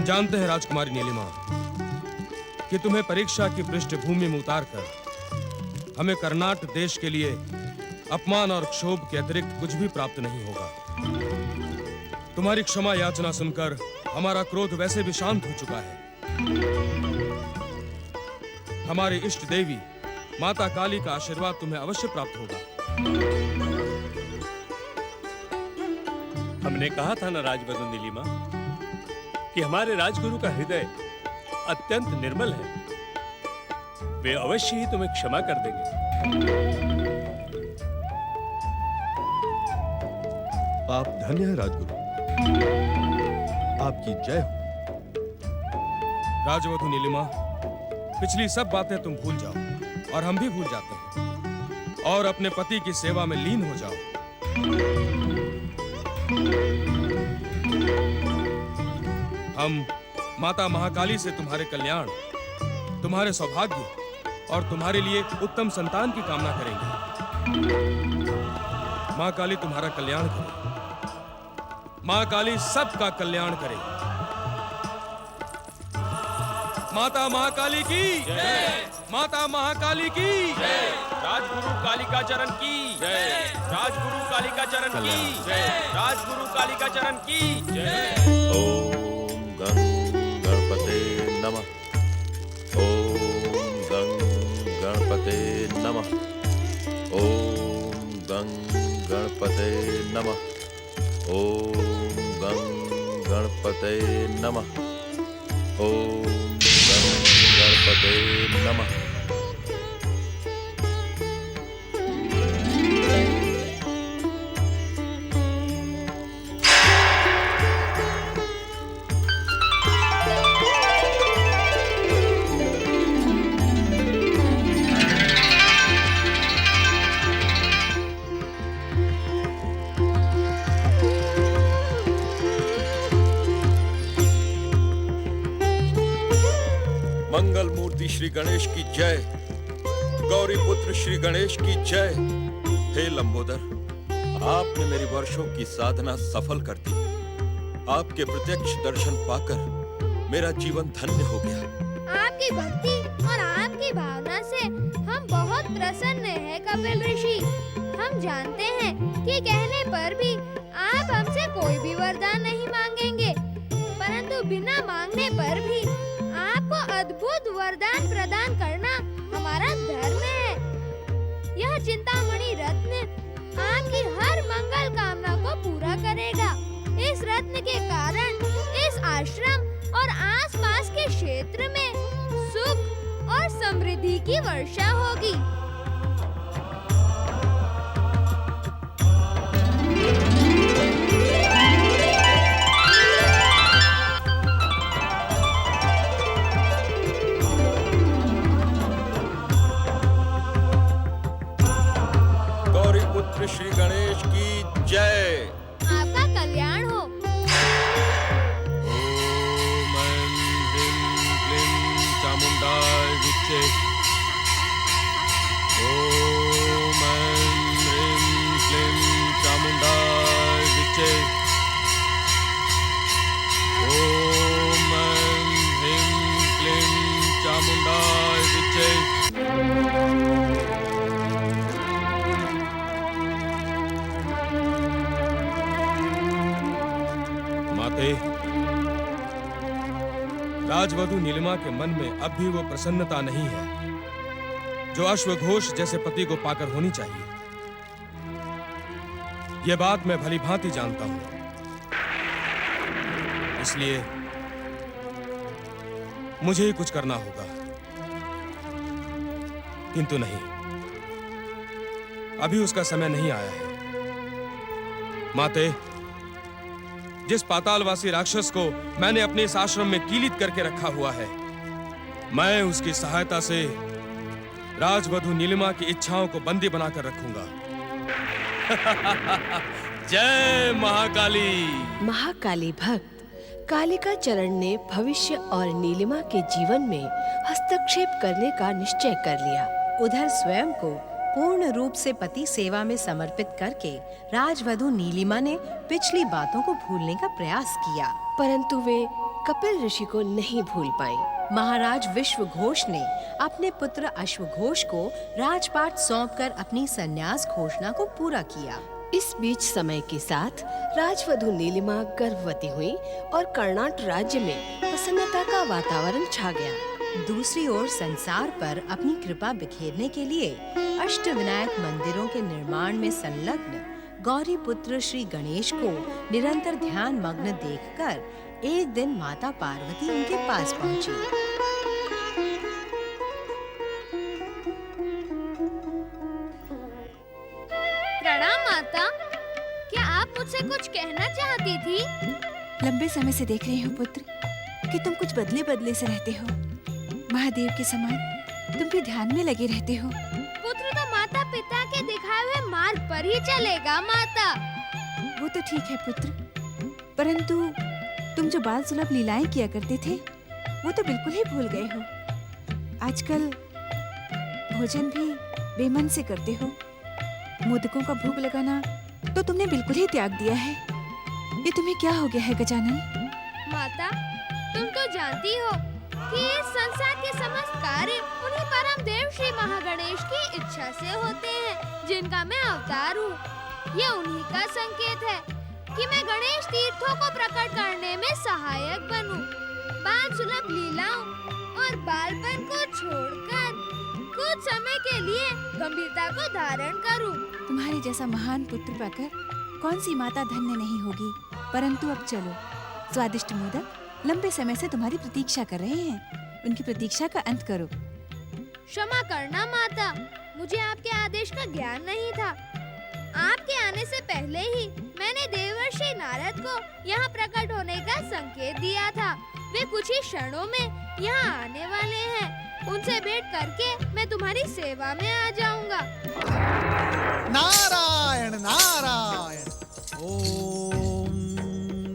हम जानते हैं राजकुमारी नीलिमा कि तुम्हें परीक्षा की पृष्ठभूमि में उतारकर हमें कर्नाट देश के लिए अपमान और क्षोभ के अतिरिक्त कुछ भी प्राप्त नहीं होगा। तुम्हारी क्षमा याचना सुनकर हमारा क्रोध वैसे भी शांत हो चुका है। हमारी इष्ट देवी माता काली का आशीर्वाद तुम्हें अवश्य प्राप्त होगा। हमने कहा था ना राजवधू नीलिमा कि हमारे राजगुरु का हृदय अत्यंत निर्मल है। वे अवश्य ही तुम्हें क्षमा कर देंगे। आप धन्य हैं राजगुरु, आपकी जय हो। राजवधू नीलिमा, पिछली सब बातें तुम भूल जाओ और हम भी भूल जाते हैं और अपने पति की सेवा में लीन हो जाओ। हम माता महाकाली से तुम्हारे कल्याण, तुम्हारे सौभाग्य और तुम्हारे लिए उत्तम संतान की कामना करेंगे। माँ काली तुम्हारा कल्याण करे। माँ काली सबका कल्याण करे। माता महाकाली की जय। माता महाकाली की जय। राजगुरु कालिका चरण की जय। राजगुरु कालिका चरण की जय। राजगुरु कालिका चरण की जय। ओम गं गणपते नमः। ओम गं गणपते नमः। ओम गं गणपते नमः। ओम गं गणपते नमः। ओम गं गणपते नमः। मंगल मूर्ति श्री गणेश की जय। गौरी पुत्र श्री गणेश की जय। हे लंबोदर, आपने मेरी वर्षों की साधना सफल कर दी। आपके प्रत्यक्ष दर्शन पाकर मेरा जीवन धन्य हो गया। आपकी भक्ति और आपकी भावना से हम बहुत प्रसन्न हैं कपिल ऋषि। हम जानते हैं कि कहने पर भी आप हमसे कोई भी वरदान नहीं मांगेंगे, परंतु बिना मांगने पर भी आपको अद्भुत वरदान प्रदान करना हमारा धर्म है। यह चिंतामणि रत्न आपकी हर मंगल कामना को पूरा करेगा। इस रत्न के कारण इस आश्रम और आसपास के क्षेत्र में सुख और समृद्धि की वर्षा होगी। श्री गणेश की जय। आपका कल्याण हो। ओम ऐं ह्रीं क्लीं चामुंडाय विच्चे। ओम ऐं ह्रीं क्लीं चामुंडाय विच्चे। ओम ऐं ह्रीं क्लीं चामुंडाय विच्चे। राजवधू नीलिमा के मन में अब भी वो प्रसन्नता नहीं है जो अश्वघोष जैसे पति को पाकर होनी चाहिए। यह बात मैं भली भांति जानता हूं, इसलिए मुझे ही कुछ करना होगा। किंतु नहीं, अभी उसका समय नहीं आया है। माते, जिस पातालवासी राक्षस को मैंने अपने इस आश्रम में कीलित करके रखा हुआ है, मैं उसकी सहायता से राजवधू नीलिमा की इच्छाओं को बंदी बनाकर रखूंगा। जय महाकाली। महाकाली भक्त कालिका चरण ने भविष्य और नीलिमा के जीवन में हस्तक्षेप करने का निश्चय कर लिया। उधर स्वयं को पूर्ण रूप से पति सेवा में समर्पित करके राजवधू नीलिमा ने पिछली बातों को भूलने का प्रयास किया, परंतु वे कपिल ऋषि को नहीं भूल पाई। महाराज विश्वघोष ने अपने पुत्र अश्वघोष को राजपाट सौंपकर अपनी संन्यास घोषणा को पूरा किया। इस बीच समय के साथ राजवधू नीलिमा गर्भवती हुई और कर्नाट राज्य में प्रसन्नता का वातावरण छा गया। दूसरी ओर संसार पर अपनी कृपा बिखेरने के लिए अष्टविनायक मंदिरों के निर्माण में संलग्न गौरी पुत्र श्री गणेश को निरंतर ध्यान मग्न देखकर एक दिन माता पार्वती उनके पास पहुंची। प्रणाम माता, क्या आप मुझसे कुछ कहना चाहती थी? लंबे समय से देख रही हूँ पुत्र कि तुम कुछ बदले बदले से रहते हो। महादेव के समान तुम भी ध्यान में लगे रहते हो। पुत्र तो माता पिता के दिखाए हुए मार्ग पर ही चलेगा माता। वो तो ठीक है पुत्र, परंतु तुम जो बाल सुलभ लीलाएं किया करते थे वो तो बिल्कुल ही भूल गए हो। आजकल भोजन भी बेमन से करते हो। मोदकों का भोग लगाना तो तुमने बिल्कुल ही त्याग दिया है। ये तुम्हें क्या हो गया है गजानन? माता, तुम तो जानती हो कि इस संसार के समस्त कार्य उन्हीं परम देव श्री महागणेश की इच्छा से होते हैं, जिनका मैं अवतार हूँ। ये उन्हीं का संकेत है कि मैं गणेश तीर्थों को प्रकट करने में सहायक बनूं। बाल सुलभ लीलाओं और बालपन को छोड़कर कुछ समय के लिए गंभीरता को धारण करूं। तुम्हारे जैसा महान पुत्र पाकर कौन सी माता धन्य नहीं होगी। परंतु अब चलो, स्वादिष्ट मोदक लंबे समय से तुम्हारी प्रतीक्षा कर रहे हैं। उनकी प्रतीक्षा का अंत करो। क्षमा करना माता, मुझे आपके आदेश का ज्ञान नहीं था। आपके आने से पहले ही मैंने देवर्षि नारद को यहाँ प्रकट होने का संकेत दिया था। वे कुछ ही क्षणों में यहाँ आने वाले हैं। उनसे भेंट करके मैं तुम्हारी सेवा में आ जाऊंगा। नारायण नारायण, ओम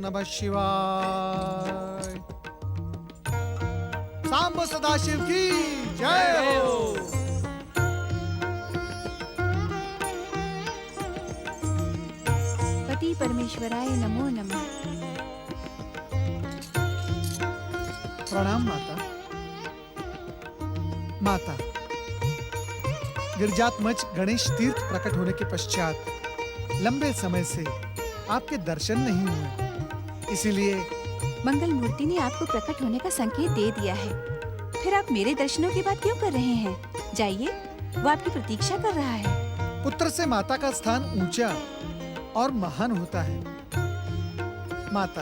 नमः शिवाय। सांब सदाशिव की जय हो। पति परमेश्वराय नमो नमः। प्रणाम माता। माता, गिरिजात्मज गणेश तीर्थ प्रकट होने के पश्चात लंबे समय से आपके दर्शन नहीं हुए, इसीलिए मंगल मूर्ति ने आपको प्रकट होने का संकेत दे दिया है। फिर आप मेरे दर्शनों की बात क्यों कर रहे हैं? जाइए, वो आपकी प्रतीक्षा कर रहा है। पुत्र से माता का स्थान ऊंचा और महान होता है। माता,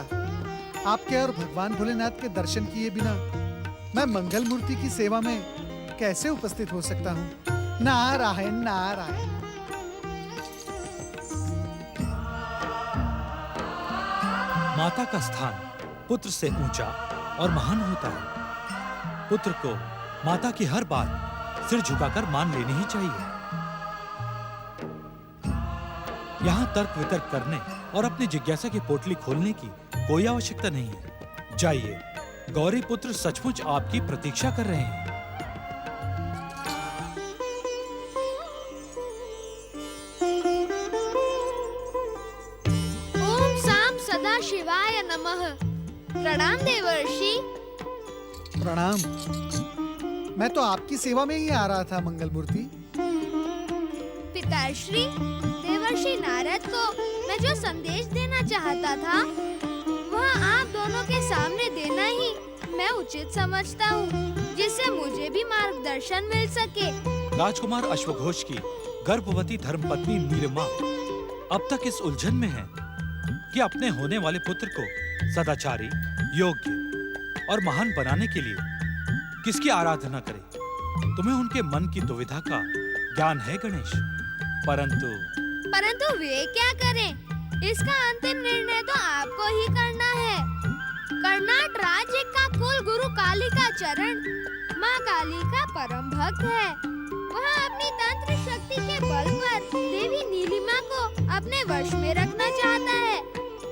आपके और भगवान भोलेनाथ के दर्शन किए बिना मैं मंगल मूर्ति की सेवा में कैसे उपस्थित हो सकता हूँ? नारायण नारायण। माता का स्थान पुत्र से ऊंचा और महान होता है। पुत्र को माता की हर बात सिर झुकाकर मान लेनी ही चाहिए। यहाँ तर्क वितर्क करने और अपनी जिज्ञासा की पोटली खोलने की कोई आवश्यकता नहीं है। जाइए, गौरी पुत्र सचमुच आपकी प्रतीक्षा कर रहे हैं। ओम साम सदा शिवाय नमः। प्रणाम देवर्षि। प्रणाम। मैं तो आपकी सेवा में ही आ रहा था मंगल मूर्ति। पिताश्री, देवर्षि नारद को मैं जो संदेश देना चाहता था वह आप दोनों के सामने देना ही मैं उचित समझता हूँ, जिससे मुझे भी मार्गदर्शन मिल सके। राजकुमार अश्वघोष की गर्भवती धर्मपत्नी नीलिमा अब तक इस उलझन में है कि अपने होने वाले पुत्र को सदाचारी, योग्य और महान बनाने के लिए किसकी आराधना करे। तुम्हें उनके मन की दुविधा का ज्ञान है गणेश, परंतु वे क्या करें, इसका अंतिम निर्णय तो आपको ही करना है। कर्नाट राज्य का कुल गुरु कालिका चरण माँ काली का परम भक्त है। वह अपनी तंत्र शक्ति के बल पर देवी नीलिमा को अपने वश में रखना चाहता है।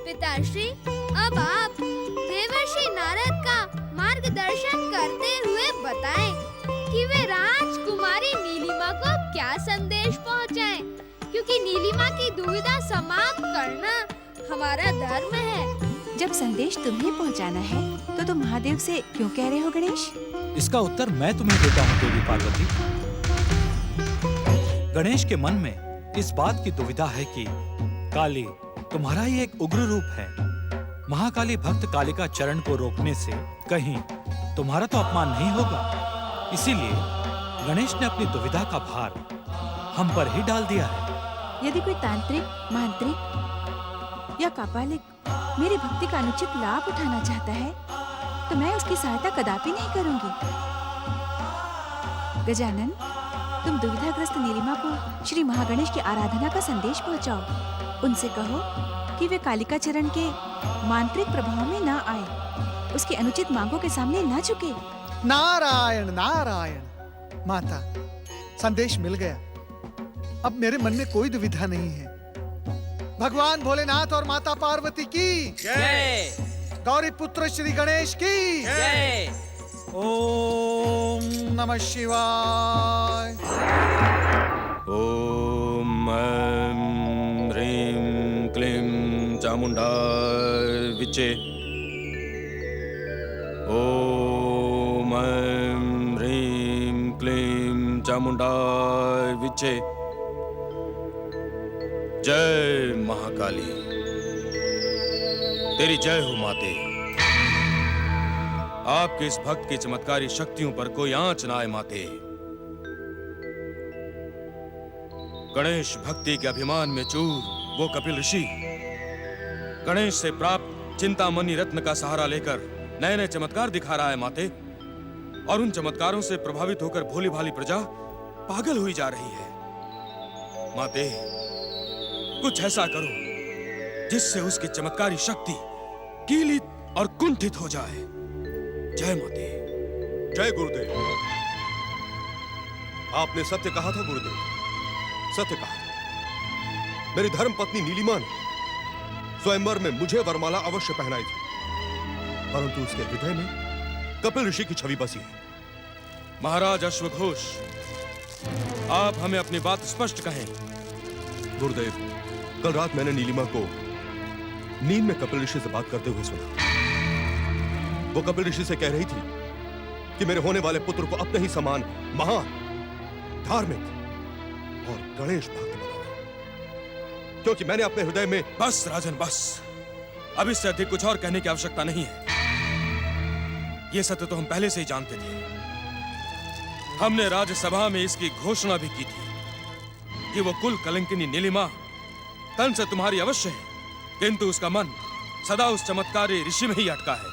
पिताश्री, अब आप देवर्षि नारद का मार्गदर्शन करते हुए बताएं कि वे राजकुमारी नीलिमा को क्या संदेश पहुंचाएं, क्योंकि नीलिमा की दुविधा समाप्त करना हमारा धर्म है। जब संदेश तुम्हें पहुंचाना है तो तुम महादेव से क्यों कह रहे हो गणेश? इसका उत्तर मैं तुम्हें देता हूँ देवी पार्वती। गणेश के मन में इस बात की दुविधा है कि काली तुम्हारा ही एक उग्र रूप है। महाकाली भक्त कालिका चरण को रोकने से कहीं तुम्हारा तो अपमान नहीं होगा। इसीलिए गणेश ने अपनी दुविधा का भार हम पर ही डाल दिया है। यदि कोई तांत्रिक, मांत्रिक या कापालिक मेरी भक्ति का अनुचित लाभ उठाना चाहता है तो मैं उसकी सहायता कदापि नहीं करूंगी। गजानन, तुम दुविधाग्रस्त नीलिमा को श्री महागणेश की आराधना का संदेश पहुंचाओ। उनसे कहो कि वे कालिका चरण के मांत्रिक प्रभाव में न आए, उसकी अनुचित मांगों के सामने न झुके। नारायण नारायण। माता, संदेश मिल गया। अब मेरे मन में कोई दुविधा नहीं है। भगवान भोलेनाथ और माता पार्वती की जय। गौरी पुत्र श्री गणेश की जय। ओम नमः शिवाय। ओम ऐं ह्रीं क्लीं चामुंडाय विचे। ओम ऐं ह्रीं क्लीं चामुंडाय विचे। जय महाकाली, तेरी जय हो माते। आपके इस भक्त की चमत्कारी शक्तियों पर कोई आंच ना आए माते। गणेश भक्ति के अभिमान में चूर वो कपिल ऋषि गणेश से प्राप्त चिंतामणि रत्न का सहारा लेकर नए नए चमत्कार दिखा रहा है माते। और उन चमत्कारों से प्रभावित होकर भोली भाली प्रजा पागल हुई जा रही है। माते, कुछ ऐसा करो जिससे उसकी चमत्कारी शक्ति कीलित और कुंठित हो जाए। जय माते। जय गुरुदेव। आपने सत्य कहा था गुरुदेव, सत्य कहा। मेरी धर्म पत्नी नीलिमा ने स्वयंवर में मुझे वरमाला अवश्य पहनाई थी, परंतु उसके हृदय में कपिल ऋषि की छवि बसी है। महाराज अश्वघोष, आप हमें अपनी बात स्पष्ट कहें। गुरुदेव, कल रात मैंने नीलिमा को नींद में कपिल ऋषि से बात करते हुए सुना। वो कपिल ऋषि से कह रही थी कि मेरे होने वाले पुत्र को अपने ही समान महान, धार्मिक और गणेश भक्त बनाना, क्योंकि मैंने अपने हृदय में। बस राजन बस, अब इससे अधिक कुछ और कहने की आवश्यकता नहीं है। ये सत्य तो हम पहले से ही जानते थे। हमने राज्यसभा में इसकी घोषणा भी की थी कि वो कुल कलंकिनी नीलिमा तन से तुम्हारी अवश्य है, किंतु उसका मन सदा उस चमत्कारी ऋषि में ही अटका है।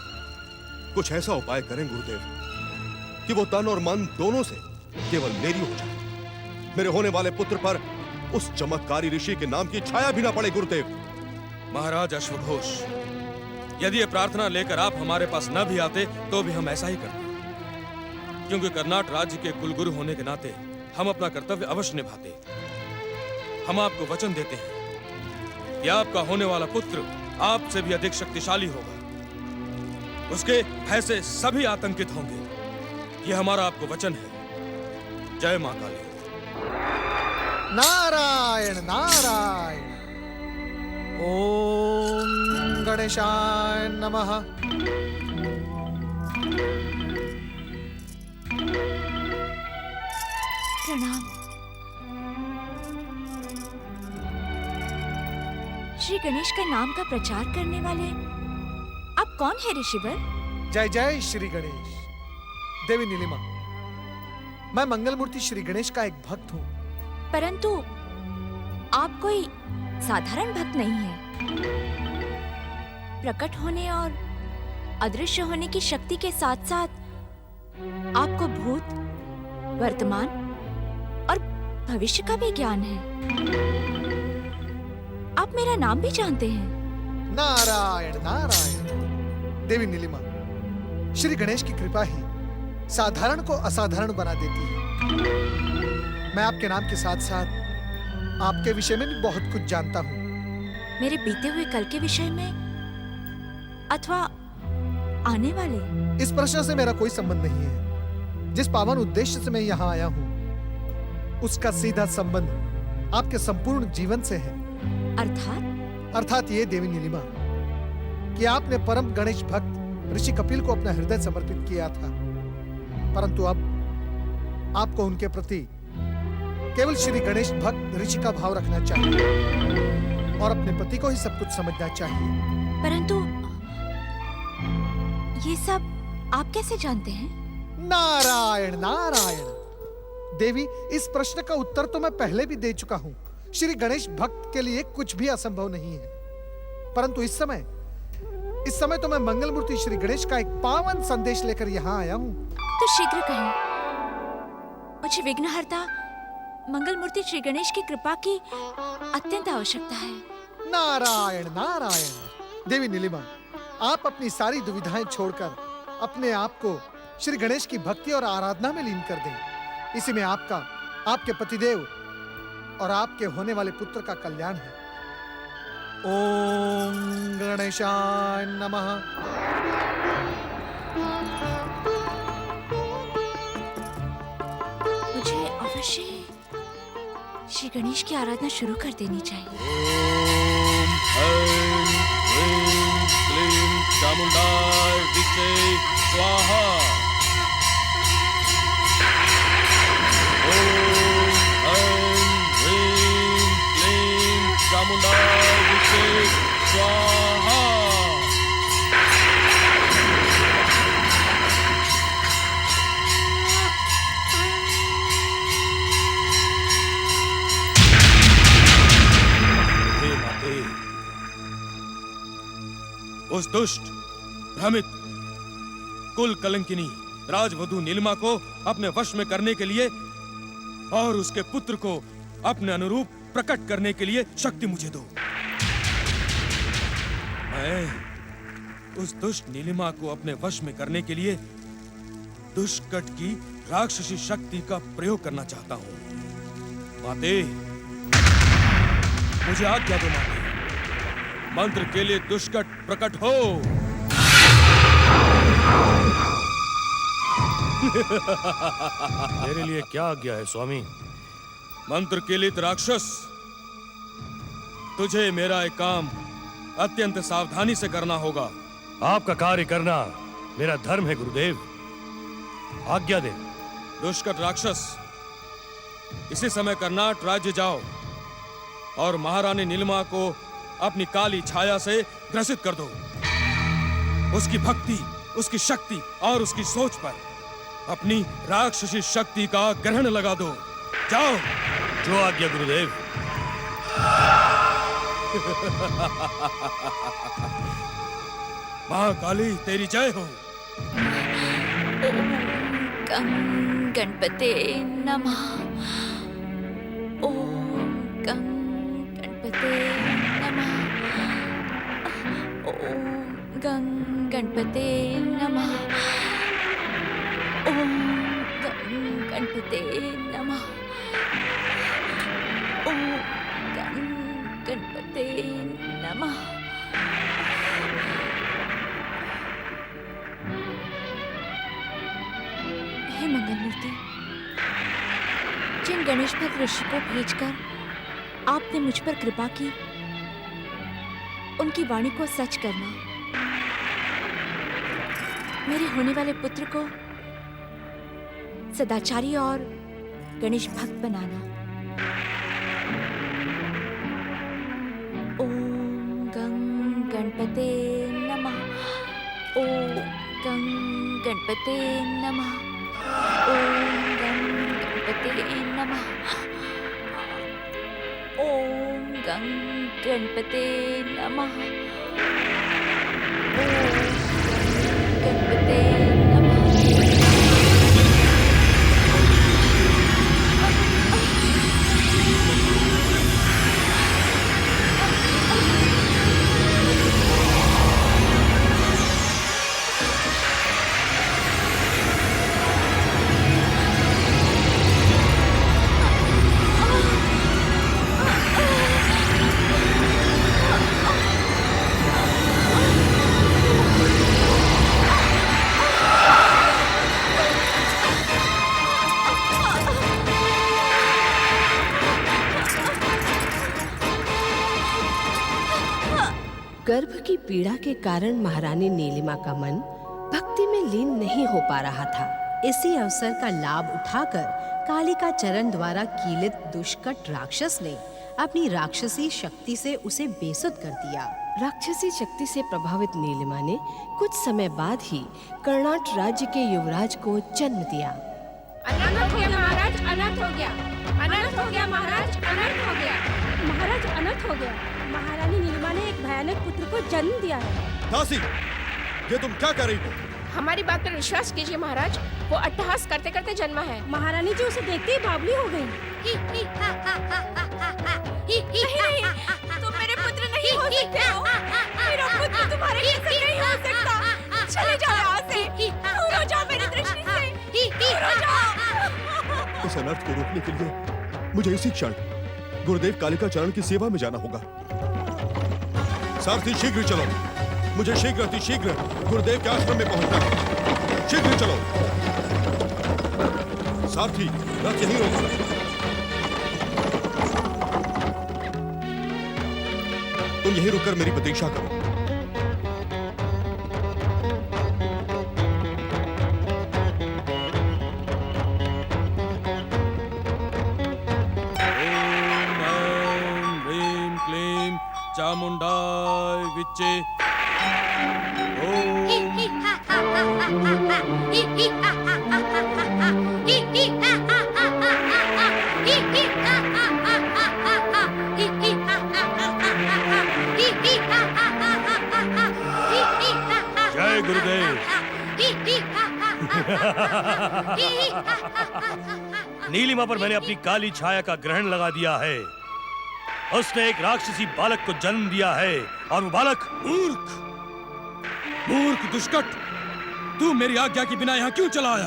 कुछ ऐसा उपाय करें गुरुदेव कि वो तन और मन दोनों से केवल मेरी हो जाए। मेरे होने वाले पुत्र पर उस चमत्कारी ऋषि के नाम की छाया भी ना पड़े गुरुदेव। महाराज अश्वघोष, यदि ये प्रार्थना लेकर आप हमारे पास न भी आते तो भी हम ऐसा ही करते, क्योंकि कर्नाटक राज्य के कुलगुरु होने के नाते हम अपना कर्तव्य अवश्य निभाते। हम आपको वचन देते हैं कि आपका होने वाला पुत्र आपसे भी अधिक शक्तिशाली होगा। उसके भय से सभी आतंकित होंगे। यह हमारा आपको वचन है। जय मां काली। नारायण नारायण। ओम गणेशाय नमः। प्रणाम। श्री गणेश का नाम का प्रचार करने वाले आप कौन है ऋषिवर? जय जय श्री गणेश। देवी नीलिमा, मैं मंगल मूर्ति श्री गणेश का एक भक्त हूँ। परंतु आप कोई साधारण भक्त नहीं है। प्रकट होने और अदृश्य होने की शक्ति के साथ साथ आपको भूत, वर्तमान और भविष्य का भी ज्ञान है। आप मेरा नाम भी जानते हैं। नारायण नारायण। देवी नीलिमा, श्री गणेश की कृपा ही साधारण को असाधारण बना देती है। मैं आपके नाम के साथ साथ आपके विषय में भी बहुत कुछ जानता हूँ। मेरे बीते हुए कल के विषय में अथवा आने वाले? इस प्रश्न से मेरा कोई संबंध नहीं है। जिस पावन उद्देश्य से मैं यहाँ आया हूँ उसका सीधा संबंध आपके संपूर्ण जीवन से है। अर्थात? अर्थात ये देवी नीलिमा कि आपने परम गणेश भक्त ऋषि कपिल को अपना हृदय समर्पित किया था, परंतु अब आपको उनके प्रति केवल श्री गणेश भक्त ऋषि का भाव रखना चाहिए और अपने पति को ही सब कुछ समझना चाहिए। परंतु ये सब आप कैसे जानते हैं? नारायण नारायण। देवी, इस प्रश्न का उत्तर तो मैं पहले भी दे चुका हूँ। श्री गणेश भक्त के लिए कुछ भी असंभव नहीं है, परंतु इस समय तो मैं मंगल मूर्ति श्री गणेश का एक पावन संदेश लेकर यहाँ आया हूँ। तो शीघ्र कहें, मुझे विघ्नहर्ता मंगल मूर्ति श्री गणेश की कृपा की अत्यंत आवश्यकता है। नारायण नारायण। देवी नीलिमा, आप अपनी सारी दुविधाएं छोड़कर अपने आप को श्री गणेश की भक्ति और आराधना में लीन कर दें। इसी में आपका, आपके पतिदेव और आपके होने वाले पुत्र का कल्याण है। ओम गणेशाय नमः। मुझे अवश्य श्री गणेश की आराधना शुरू कर देनी चाहिए। ओम ऐं ह्रीं क्लीं चामुंडाय विद्महे स्वाहा। ओम ऐं ह्रीं क्लीं चामुंडाय विद्महे स्वाहा। हे माते, उस दुष्ट, भ्रमित, कुल कलंकिनी राजवधू नीलिमा को अपने वश में करने के लिए और उसके पुत्र को अपने अनुरूप प्रकट करने के लिए शक्ति मुझे दो। मैं उस दुष्ट नीलिमा को अपने वश में करने के लिए दुष्कट की राक्षसी शक्ति का प्रयोग करना चाहता हूं। माते, मुझे आज्ञा दो माते। मंत्र के लिए दुष्कट प्रकट हो। मेरे लिए क्या आज्ञा है स्वामी? मंत्र के लिए राक्षस, तुझे मेरा एक काम अत्यंत सावधानी से करना होगा। आपका कार्य करना मेरा धर्म है गुरुदेव, आज्ञा दे। दुष्कट राक्षस, इसी समय कर्नाट राज्य जाओ और महारानी नीलिमा को अपनी काली छाया से ग्रसित कर दो। उसकी भक्ति, उसकी शक्ति और उसकी सोच पर अपनी राक्षसी शक्ति का ग्रहण लगा दो। जाओ। जो आज्ञा गुरुदेव। महाकाली तेरी जय हो। ओम गं गणपते नमः। ओम गं गणपते नमः। ओम गं गणपते नमः। ओम गं गणपते नमः। ओम गं गणपते नमः। हे मंगलमूर्ति, जिन गणेश भक्त ऋषि को भेजकर आपने मुझ पर कृपा की, उनकी वाणी को सच करना, मेरे होने वाले पुत्र को सदाचारी और गणेश भक्त बनाना। ओम गं गणपते नमः। ओम गं गणपते नमः। ओम गं गणपते नमः। ओम गं गणपते नमः। ओम गणपते नमः। गर्भ की पीड़ा के कारण महारानी नीलिमा का मन भक्ति में लीन नहीं हो पा रहा था। इसी अवसर का लाभ उठाकर कालिका चरण द्वारा कीलित दुष्कट राक्षस ने अपनी राक्षसी शक्ति से उसे बेसुध कर दिया। राक्षसी शक्ति से प्रभावित नीलिमा ने कुछ समय बाद ही कर्नाट राज्य के युवराज को जन्म दिया। अनर्थ हो गया महाराज, अनर्थ हो गया, अनर्थ हो गया महाराज, अनर्थ हो गया महाराज, अनर्थ हो गया। महारानी नीलिमा ने एक भयानक पुत्र को जन्म दिया है। दासी, ये तुम क्या कर रही हो? हमारी बात पर विश्वास कीजिए महाराज, वो अट्टहास करते करते जन्मा है। महारानी जी उसे देखते ही बावली हो गई। नहीं, तुम मेरे पुत्र नहीं हो सकते हो। मेरा पुत्र तुम्हारे जैसा नहीं हो सकता। चले जाओ यहाँ से, दूर हो जाओ मेरी दृष्टि से, दूर हो जाओ। इस अनर्थ को रोकने के लिए मुझे इसी क्षण गुरुदेव कालिका चरण की सेवा में जाना होगा। सारथी शीघ्र चलो, मुझे शीघ्र अतिशीघ्र गुरुदेव के आश्रम में पहुंचना है। शीघ्र चलो। सारथी, रथ यहीं रोको। तुम यहीं रुककर मेरी प्रतीक्षा करो। चामुंडाय विच्चे जय गुरुदेव। नीलिमा पर मैंने अपनी काली छाया का ग्रहण लगा दिया है। उसने एक राक्षसी बालक को जन्म दिया है और वो बालक मूर्ख, मूर्ख दुष्कट, तू मेरी आज्ञा के बिना यहाँ क्यों चला आया?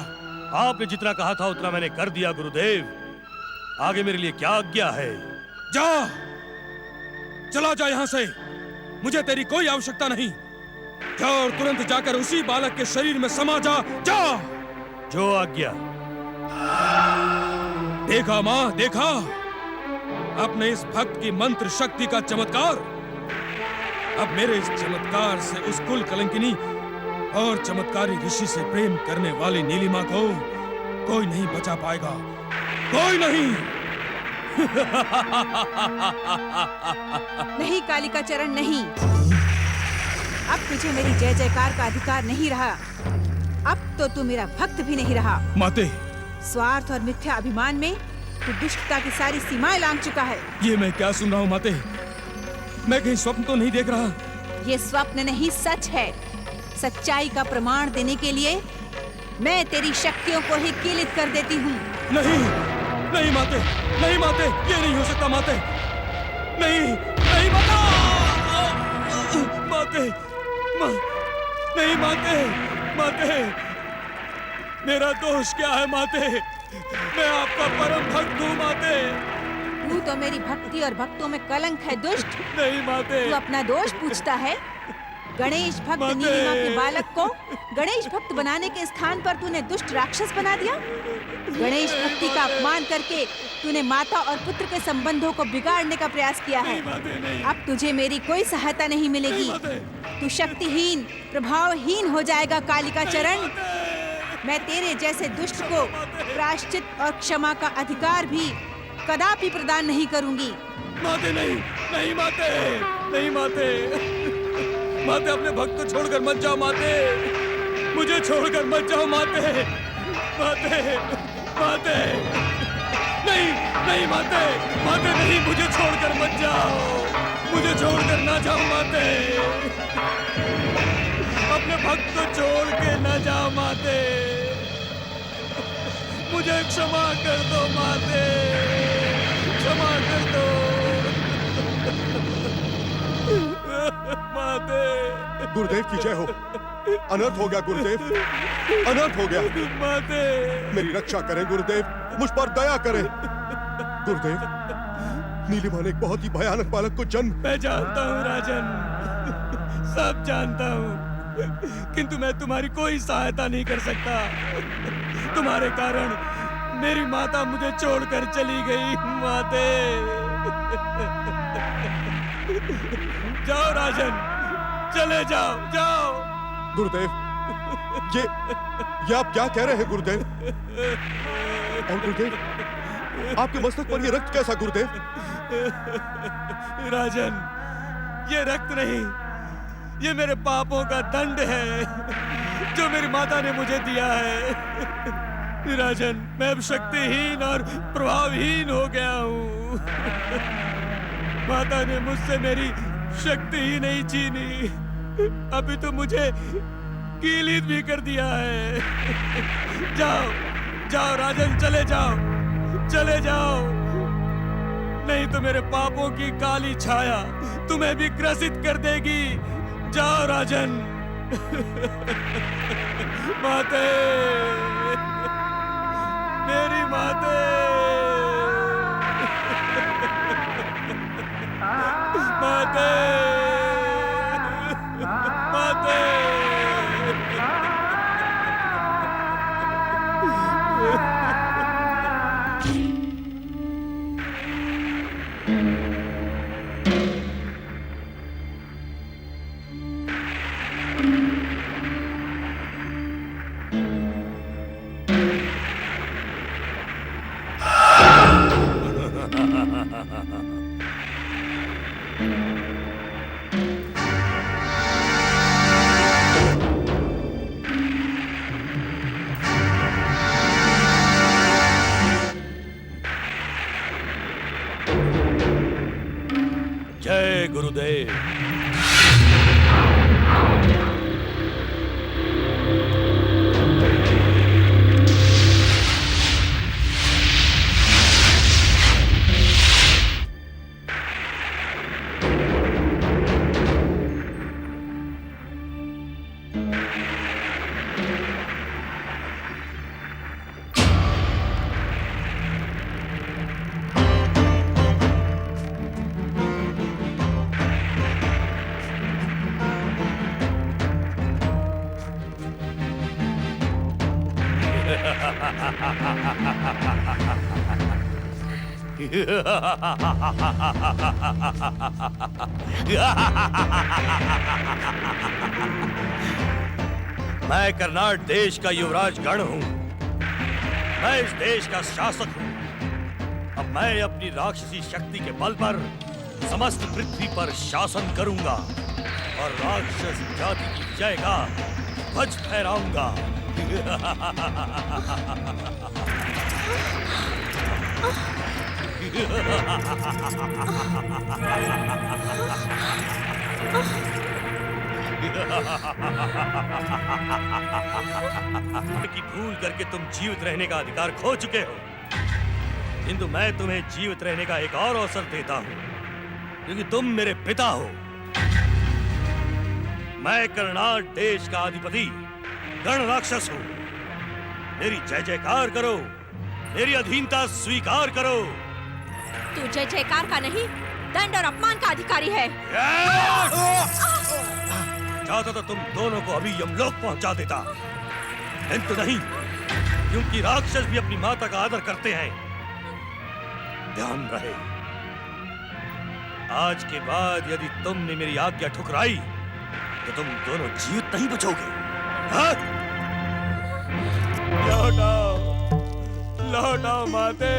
आपने जितना कहा था उतना मैंने कर दिया गुरुदेव। आगे मेरे लिए क्या आज्ञा है? जा, चला जा यहाँ से। मुझे तेरी कोई आवश्यकता नहीं। जा और तुरंत जाकर उसी बालक के शरीर में समा जा। जा। जो आज्ञा। देखा माँ, देखा अपने इस भक्त की मंत्र शक्ति का चमत्कार। अब मेरे इस चमत्कार से उस कुल कलंकिनी और चमत्कारी ऋषि से प्रेम करने वाली नीलिमा को कोई नहीं बचा पाएगा, कोई नहीं। नहीं कालिका चरण, नहीं। अब तुझे मेरी जय जयकार का अधिकार नहीं रहा। अब तो तू मेरा भक्त भी नहीं रहा। माते, स्वार्थ और मिथ्या अभिमान में तू दुष्टता की सारी सीमाएं लांघ चुका है। ये मैं क्या सुन रहा हूँ माते? मैं कहीं स्वप्न तो नहीं देख रहा? ये स्वप्न नहीं, सच है। सच्चाई का प्रमाण देने के लिए मैं तेरी शक्तियों को ही कीलित कर देती हूँ। नहीं, नहीं माते, नहीं माते, ये नहीं हो सकता माते। नहीं, नहीं माता, माते, नहीं माते, माते, मेरा दोष क्या है माते? मैं आपका परम भक्त हूँ माते। तू तो मेरी भक्ति और भक्तों में कलंक है, दुष्ट। नहीं माते। तू अपना दोष पूछता है। गणेश भक्त नीलिमा के बालक को गणेश भक्त बनाने के स्थान पर तूने दुष्ट राक्षस बना दिया। गणेश भक्ति का अपमान करके तूने माता और पुत्र के संबंधों को बिगाड़ने का प्रयास किया है। अब तुझे मेरी कोई सहायता नहीं मिलेगी। तू शक्तिहीन, प्रभावहीन हो जाएगा कालिका चरण। मैं तेरे जैसे दुष्ट को प्रायश्चित और क्षमा का अधिकार भी कदापि प्रदान नहीं करूंगी। माते, नहीं, नहीं माते, नहीं माते, माते अपने भक्त को छोड़कर मत जाओ माते, मुझे छोड़कर मत जाओ माते, माते, माते, नहीं, नहीं माते, माते नहीं, मुझे छोड़कर मत जाओ, मुझे छोड़कर ना जाओ माते, अपने भक्त को छोड़ के ना जाओ माते, मुझे क्षमा कर दो माते, क्षमा कर दो माते। गुरुदेव की जय हो। अनर्थ हो गया गुरुदेव, अनर्थ हो गया। माते, मेरी रक्षा करें गुरुदेव, मुझ पर दया करें। गुरुदेव, नीलिमा ने एक बहुत ही भयानक बालक को जन्म। मैं जानता हूँ राजन, सब जानता हूँ, किंतु मैं तुम्हारी कोई सहायता नहीं कर सकता। तुम्हारे कारण मेरी माता मुझे छोड़कर चली गई। माते, जाओ राजन, चले जाओ, जाओ। गुरुदेव, ये आप क्या कह रहे हैं गुरुदेव? और गुरुदेव, आपके मस्तक पर ये रक्त कैसा गुरुदेव? राजन, ये रक्त नहीं, ये मेरे पापों का दंड है जो मेरी माता ने मुझे दिया है। राजन, मैं अब शक्तिहीन और प्रभावहीन हो गया हूँ। माता ने मुझसे मेरी शक्ति ही नहीं छीनी, अभी तो मुझे कीलित भी कर दिया है। जाओ, जाओ राजन, चले जाओ, चले जाओ, नहीं तो मेरे पापों की काली छाया तुम्हें भी ग्रसित कर देगी। जाओ राजन। माते, मेरी माते, माते, माते। जय गुरुदेव। मैं कर्नाट देश का युवराज गण हूं। मैं इस देश का शासक हूं। अब मैं अपनी राक्षसी शक्ति के बल पर समस्त पृथ्वी पर शासन करूंगा और राक्षस जाति की जय का ध्वज फहराऊंगा। की भूल करके तुम जीवित रहने का अधिकार खो चुके हो, किंतु मैं तुम्हें जीवित रहने का एक और अवसर देता हूं, क्योंकि तुम मेरे पिता हो। मैं कर्नाट देश का अधिपति गण राक्षस हूं। मेरी जय जयकार करो, मेरी अधीनता स्वीकार करो। तू जय जयकार का नहीं, दंड और अपमान का अधिकारी है। चाहता तो तुम दोनों को अभी यमलोक पहुंचा देता, किंतु नहीं, क्योंकि राक्षस भी अपनी माता का आदर करते हैं। ध्यान रहे, आज के बाद यदि तुमने मेरी आज्ञा ठुकराई तो तुम दोनों जीवित नहीं बचोगे। हाँ? लौटाओ, लौटाओ माते,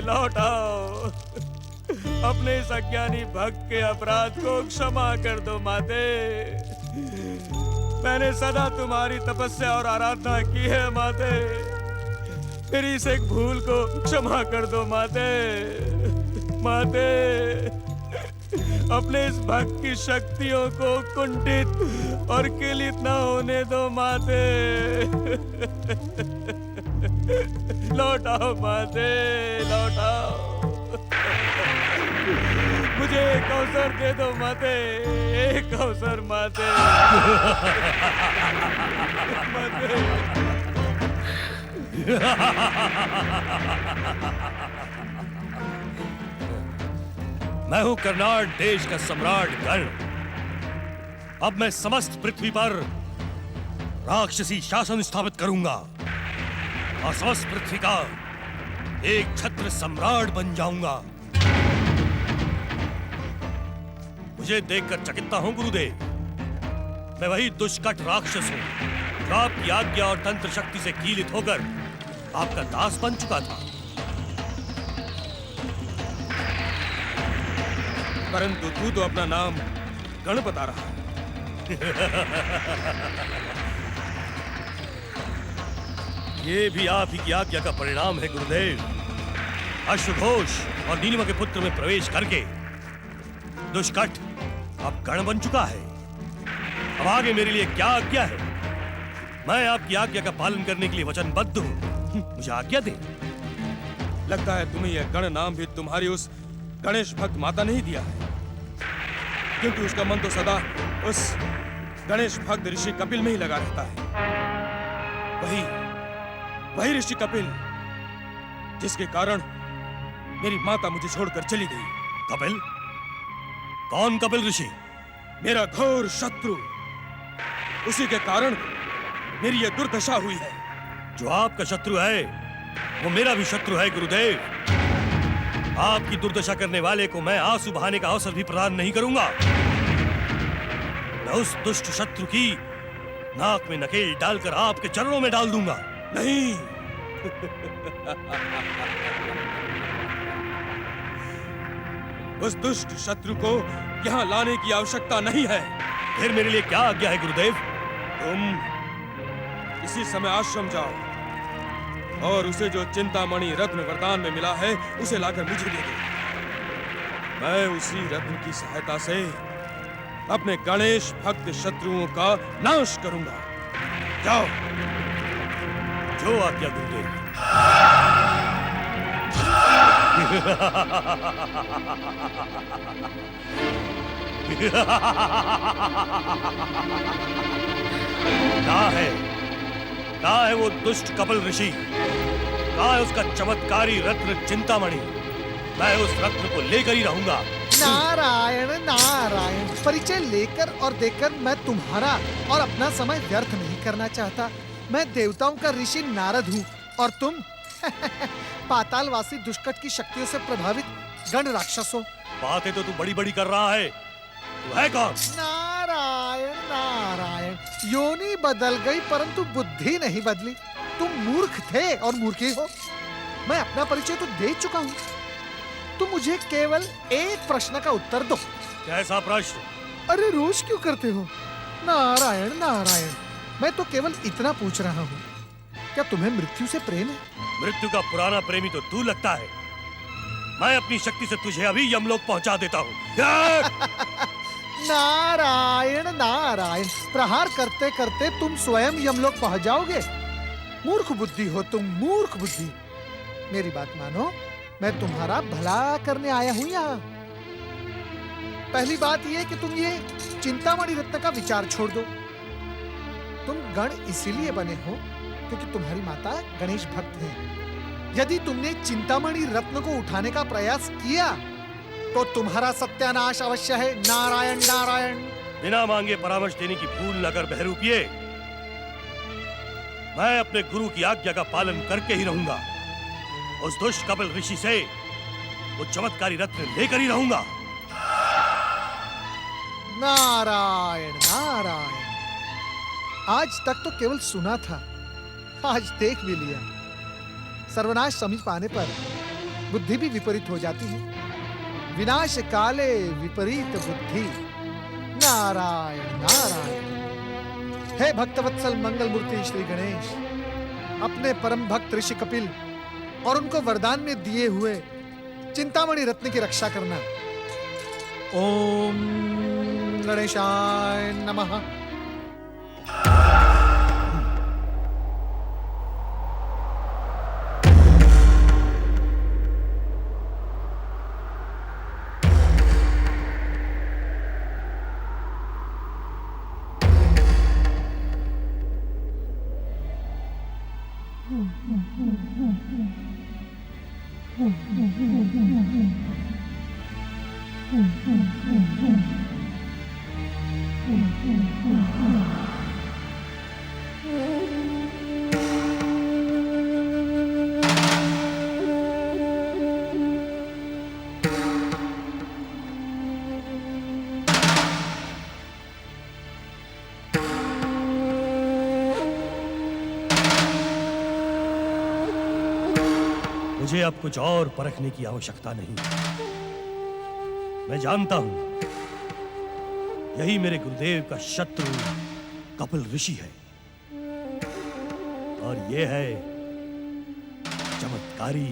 लौटाओ। अपने इस अज्ञानी भक्त के अपराध को क्षमा कर दो माते। मैंने सदा तुम्हारी तपस्या और आराधना की है माते। मेरी इस एक भूल को क्षमा कर दो माते। माते, अपने इस भक्त की शक्तियों को कुंठित और किलित न होने दो माते। लौटाओ माते, लौटाओ। मुझे एक अवसर दे दो माते, एक अवसर माते। माते। मैं हूं कर्नाट देश का सम्राट गण। अब मैं समस्त पृथ्वी पर राक्षसी शासन स्थापित करूंगा और समस्त पृथ्वी का एक छत्र सम्राट बन जाऊंगा। मुझे देखकर चकित हूं गुरुदेव, मैं वही दुष्कट राक्षस हूँ जो आपकी आज्ञा और तंत्र शक्ति से कीलित होकर आपका दास बन चुका था। परंतु तू तो अपना नाम गण बता रहा है। ये भी आप ही की आज्ञा का परिणाम है गुरुदेव। अश्वघोष और नीलिमा के पुत्र में प्रवेश करके दुष्कट अब गण बन चुका है। अब आगे मेरे लिए क्या आज्ञा है? मैं आपकी आज्ञा का पालन करने के लिए वचनबद्ध हूँ। मुझे आज्ञा दें। लगता है तुम्हें यह गण नाम भी तुम्हारी उस गणेश भक्त माता ने ही दिया है, क्योंकि उसका मन तो सदा उस गणेश भक्त ऋषि कपिल में ही लगा रहता है। वही ऋषि कपिल जिसके कारण मेरी माता मुझे छोड़कर चली गई। कपिल? कौन कपिल ऋषि? मेरा घोर शत्रु। उसी के कारण मेरी यह दुर्दशा हुई है। जो आपका शत्रु है वो मेरा भी शत्रु है गुरुदेव। आपकी दुर्दशा करने वाले को मैं आंसू बहाने का अवसर भी प्रदान नहीं करूंगा। मैं उस दुष्ट शत्रु की नाक में नकेल डालकर आपके चरणों में डाल दूंगा। नहीं। उस दुष्ट शत्रु को यहाँ लाने की आवश्यकता नहीं है। फिर मेरे लिए क्या आज्ञा है गुरुदेव? तुम इसी समय आश्रम जाओ और उसे जो चिंतामणि रत्न वरदान में मिला है उसे लाकर मुझे दे दो। मैं उसी रत्न की सहायता से अपने गणेश भक्त शत्रुओं का नाश करूंगा। जाओ। जो आज्ञा गुरुदेव। कहाँ है वो दुष्ट कपिल ऋषि? कहाँ है उसका चमत्कारी रत्न चिंतामणि? मैं उस रत्न को लेकर ही रहूंगा। नारायण नारायण, परिचय लेकर और देकर मैं तुम्हारा और अपना समय व्यर्थ नहीं करना चाहता। मैं देवताओं का ऋषि नारद हूँ और तुम पातालवासी दुष्कट की शक्तियों से प्रभावित गण राक्षस हो। बातें तो तू बड़ी बड़ी कर रहा है। तू है कौन? नारायण नारायण, योनि बदल गई परंतु बुद्धि नहीं बदली। तुम मूर्ख थे और मूर्ख ही हो। मैं अपना परिचय तो दे चुका हूँ। तुम मुझे केवल एक प्रश्न का उत्तर दो। कैसा प्रश्न? अरे रोज क्यों करते हो? नारायण नारायण, मैं तो केवल इतना पूछ रहा हूँ, क्या तुम्हें मृत्यु से प्रेम है? मृत्यु का पुराना प्रेमी तो तू लगता है। मैं अपनी शक्ति से तुझे अभी यमलोक पहुंचा देता हूँ। नारायण नारायण, प्रहार करते करते तुम स्वयं यमलोक पहुंच जाओगे। मूर्ख बुद्धि हो तुम, मूर्ख बुद्धि। मेरी बात मानो, मैं तुम्हारा भला करने आया हूँ यहाँ। पहली बात यह कि तुम ये चिंतामणि रत्न का विचार छोड़ दो। तुम गण इसीलिए बने हो क्योंकि तुम्हारी माता गणेश भक्त है। यदि तुमने चिंतामणि रत्न को उठाने का प्रयास किया तो तुम्हारा सत्यानाश अवश्य है। नारायण नारायण। बिना मांगे परामर्श देने की भूल न कर बहरूपिये। मैं अपने गुरु की आज्ञा का पालन करके ही रहूंगा। उस दुष्ट कपिल ऋषि से वो चमत्कारी रत्न लेकर ही रहूंगा। नारायण नारायण, आज तक तो केवल सुना था, आज देख भी लिया। सर्वनाश समझ पाने पर बुद्धि भी विपरीत हो जाती है। विनाश काले विपरीत बुद्धि। नारायण नारायण। हे भक्तवत्सल मंगल मूर्ति श्री गणेश, अपने परम भक्त ऋषि कपिल और उनको वरदान में दिए हुए चिंतामणि रत्न की रक्षा करना। ओम गणेशाय नमः। मुझे अब कुछ और परखने की आवश्यकता नहीं। मैं जानता हूं यही मेरे गुरुदेव का शत्रु कपिल ऋषि है, और ये है चमत्कारी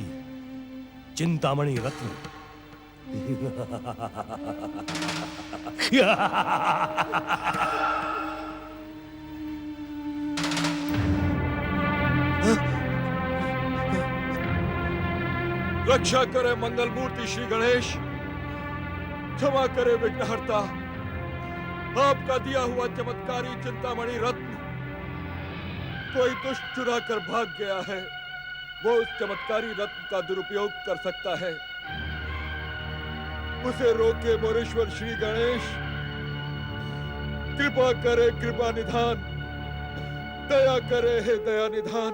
चिंतामणि रत्न। रक्षा करे मंगल मूर्ति श्री गणेश, क्षमा करे विघ्नहर्ता। आपका दिया हुआ चमत्कारी चिंतामणि रत्न कोई दुष्ट चुरा कर भाग गया है। वो उस चमत्कारी रत्न का दुरुपयोग कर सकता है। उसे रोके मोरेश्वर श्री गणेश। कृपा करे कृपा निधान, दया करे हे दया निधान।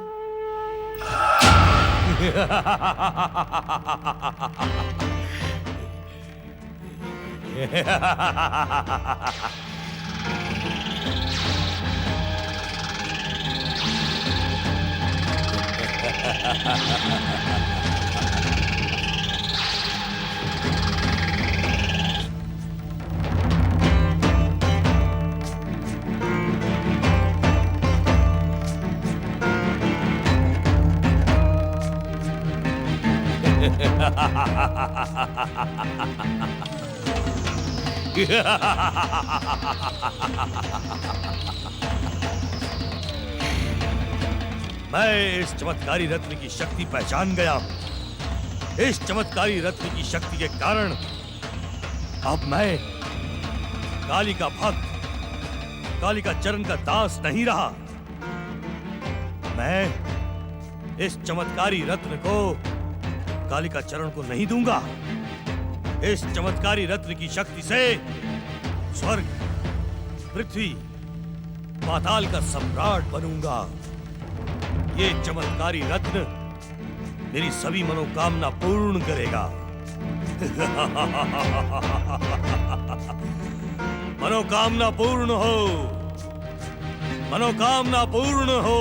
मैं इस चमत्कारी रत्न की शक्ति पहचान गया हूं। इस चमत्कारी रत्न की शक्ति के कारण अब मैं कालिका भक्त, कालिका चरण का दास नहीं रहा। मैं इस चमत्कारी रत्न को कालिका चरण को नहीं दूंगा। इस चमत्कारी रत्न की शक्ति से स्वर्ग, पृथ्वी, पाताल का सम्राट बनूंगा। ये चमत्कारी रत्न मेरी सभी मनोकामना पूर्ण करेगा। मनोकामना पूर्ण हो, मनोकामना पूर्ण हो।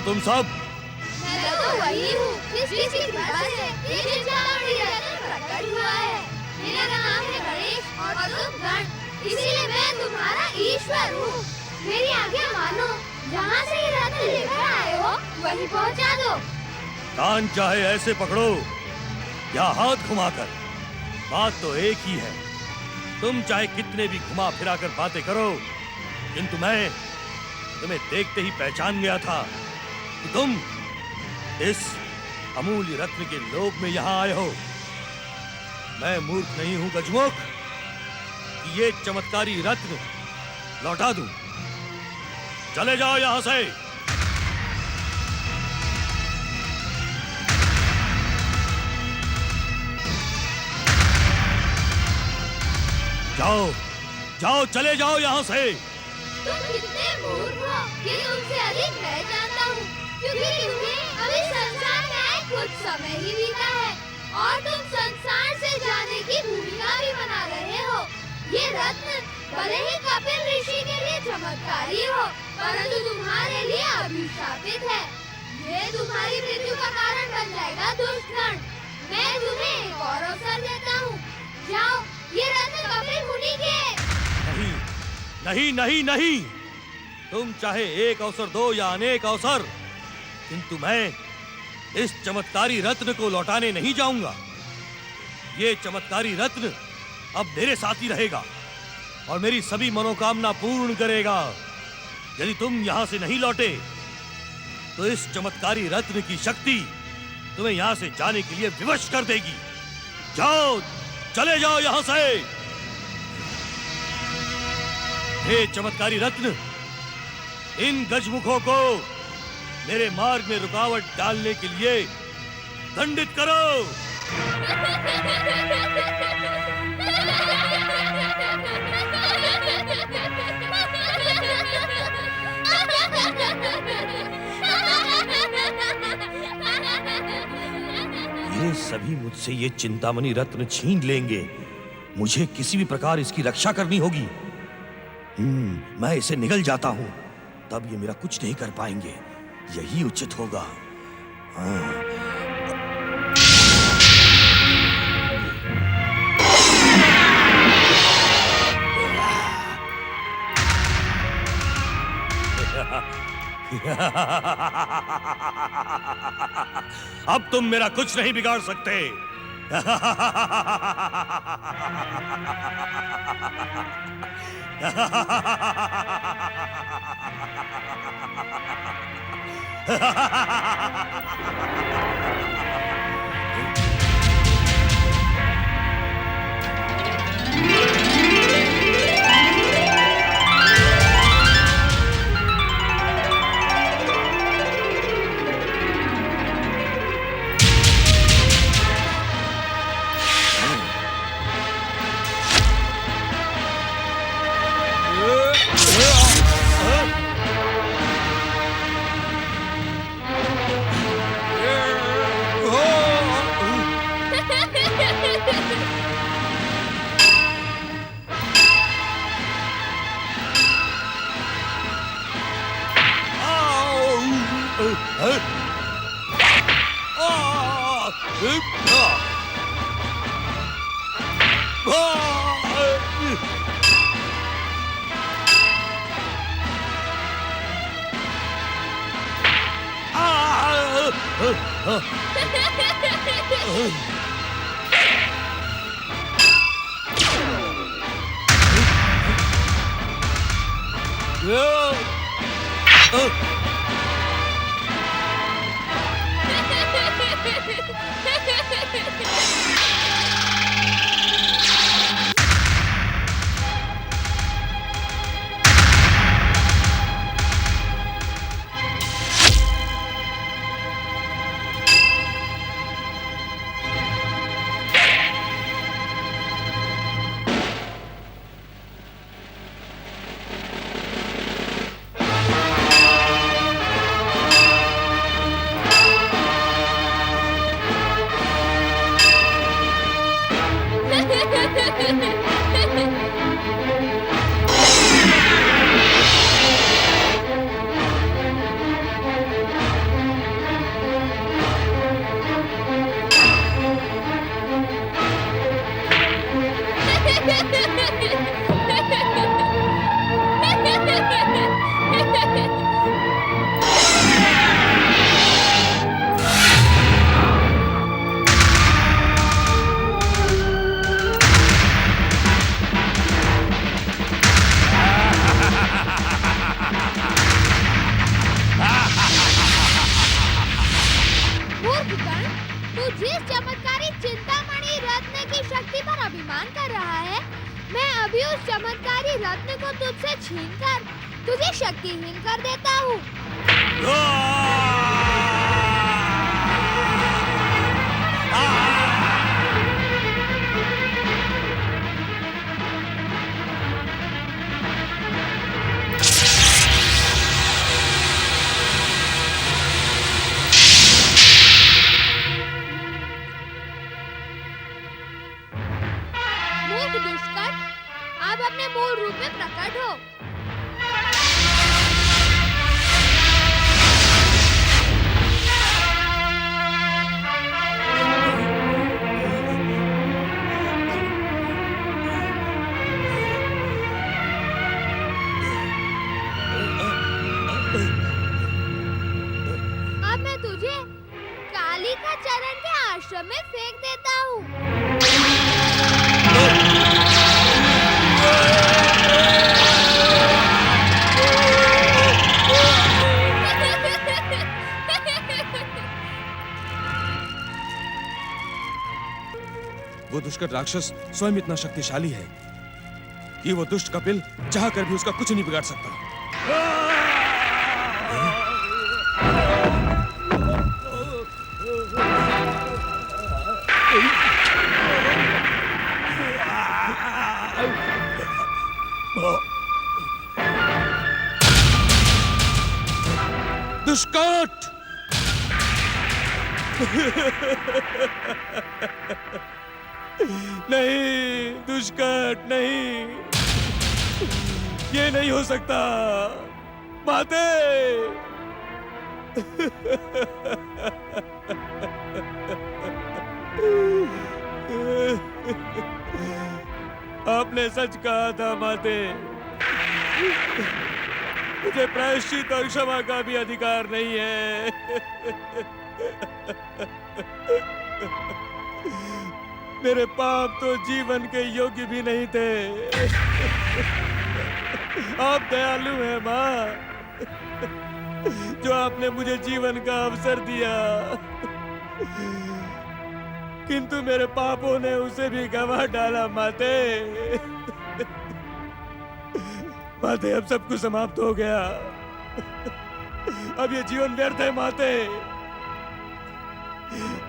तुम सब? मैं तो वही हूँ जिसकी कृपा से ये चिंतामणि रत्न प्रकट हुआ है। मेरा नाम है गणेश और तुम गण, इसीलिए मैं तुम्हारा ईश्वर हूँ। मेरी आज्ञा मानो, जहाँ से ये रत्न लेकर आए हो वहीं पहुँचा दो। कान चाहे ऐसे पकड़ो या हाथ घुमाकर, बात तो एक ही है। तुम चाहे कितने भी घुमा फिरा कर बातें करो, किंतु मैं तुम्हें देखते ही पहचान गया था कि तुम इस अमूल्य रत्न के लोभ में यहाँ आए हो। मैं मूर्ख नहीं हूं गजमुख कि ये चमत्कारी रत्न लौटा दूं। चले जाओ यहां से। जाओ जाओ, चले जाओ यहां से। तुम कितने मूर्ख हो, ये तुमसे अधिक मैं जानता हूँ। क्योंकि तुम्हें अभी संसार में आए कुछ समय ही बीता है और तुम संसार से जाने की भूमिका भी बना रहे हो। ये रत्न भले ही कपिल ऋषि के लिए चमत्कारी हो, परंतु तुम्हारे लिए अभिशापित है। ये तुम्हारी मृत्यु का कारण बन जाएगा दुष्टगण। मैं तुम्हें एक और अवसर देता हूँ। जाओ, ये रत्न कपिल मुनि के। नहीं नहीं नहीं नहीं, तुम चाहे एक अवसर दो या अनेक अवसर, किंतु मैं इस चमत्कारी रत्न को लौटाने नहीं जाऊंगा। ये चमत्कारी रत्न अब मेरे साथ ही रहेगा और मेरी सभी मनोकामना पूर्ण करेगा। यदि तुम यहां से नहीं लौटे तो इस चमत्कारी रत्न की शक्ति तुम्हें यहां से जाने के लिए विवश कर देगी। जाओ, चले जाओ यहां से। हे चमत्कारी रत्न, इन गजमुखों को मेरे मार्ग में रुकावट डालने के लिए दंडित करो। ये सभी मुझसे ये चिंतामणि रत्न छीन लेंगे। मुझे किसी भी प्रकार इसकी रक्षा करनी होगी। मैं इसे निगल जाता हूं, तब ये मेरा कुछ नहीं कर पाएंगे। यही उचित होगा। अब तुम मेरा कुछ नहीं बिगाड़ सकते। दुष्कर्म, आप अपने मूल रूप में प्रकट हो। अब मैं तुझे कालिका चरण के आश्रम में फेंक देता हूँ। वो दुष्कर राक्षस स्वयं इतना शक्तिशाली है कि वो दुष्ट कपिल चाहकर भी उसका कुछ नहीं बिगाड़ सकता। दुष्कट! नहीं दुष्कट, नहीं, ये नहीं हो सकता। माते आपने सच कहा था माते, मुझे प्रायश्चित और क्षमा का भी अधिकार नहीं है। मेरे पाप तो जीवन के योग्य भी नहीं थे। आप दयालु हैं माँ, जो आपने मुझे जीवन का अवसर दिया, किंतु मेरे पापों ने उसे भी गंवा डाला। माते माते, अब सब कुछ समाप्त हो गया। अब ये जीवन व्यर्थ है माते,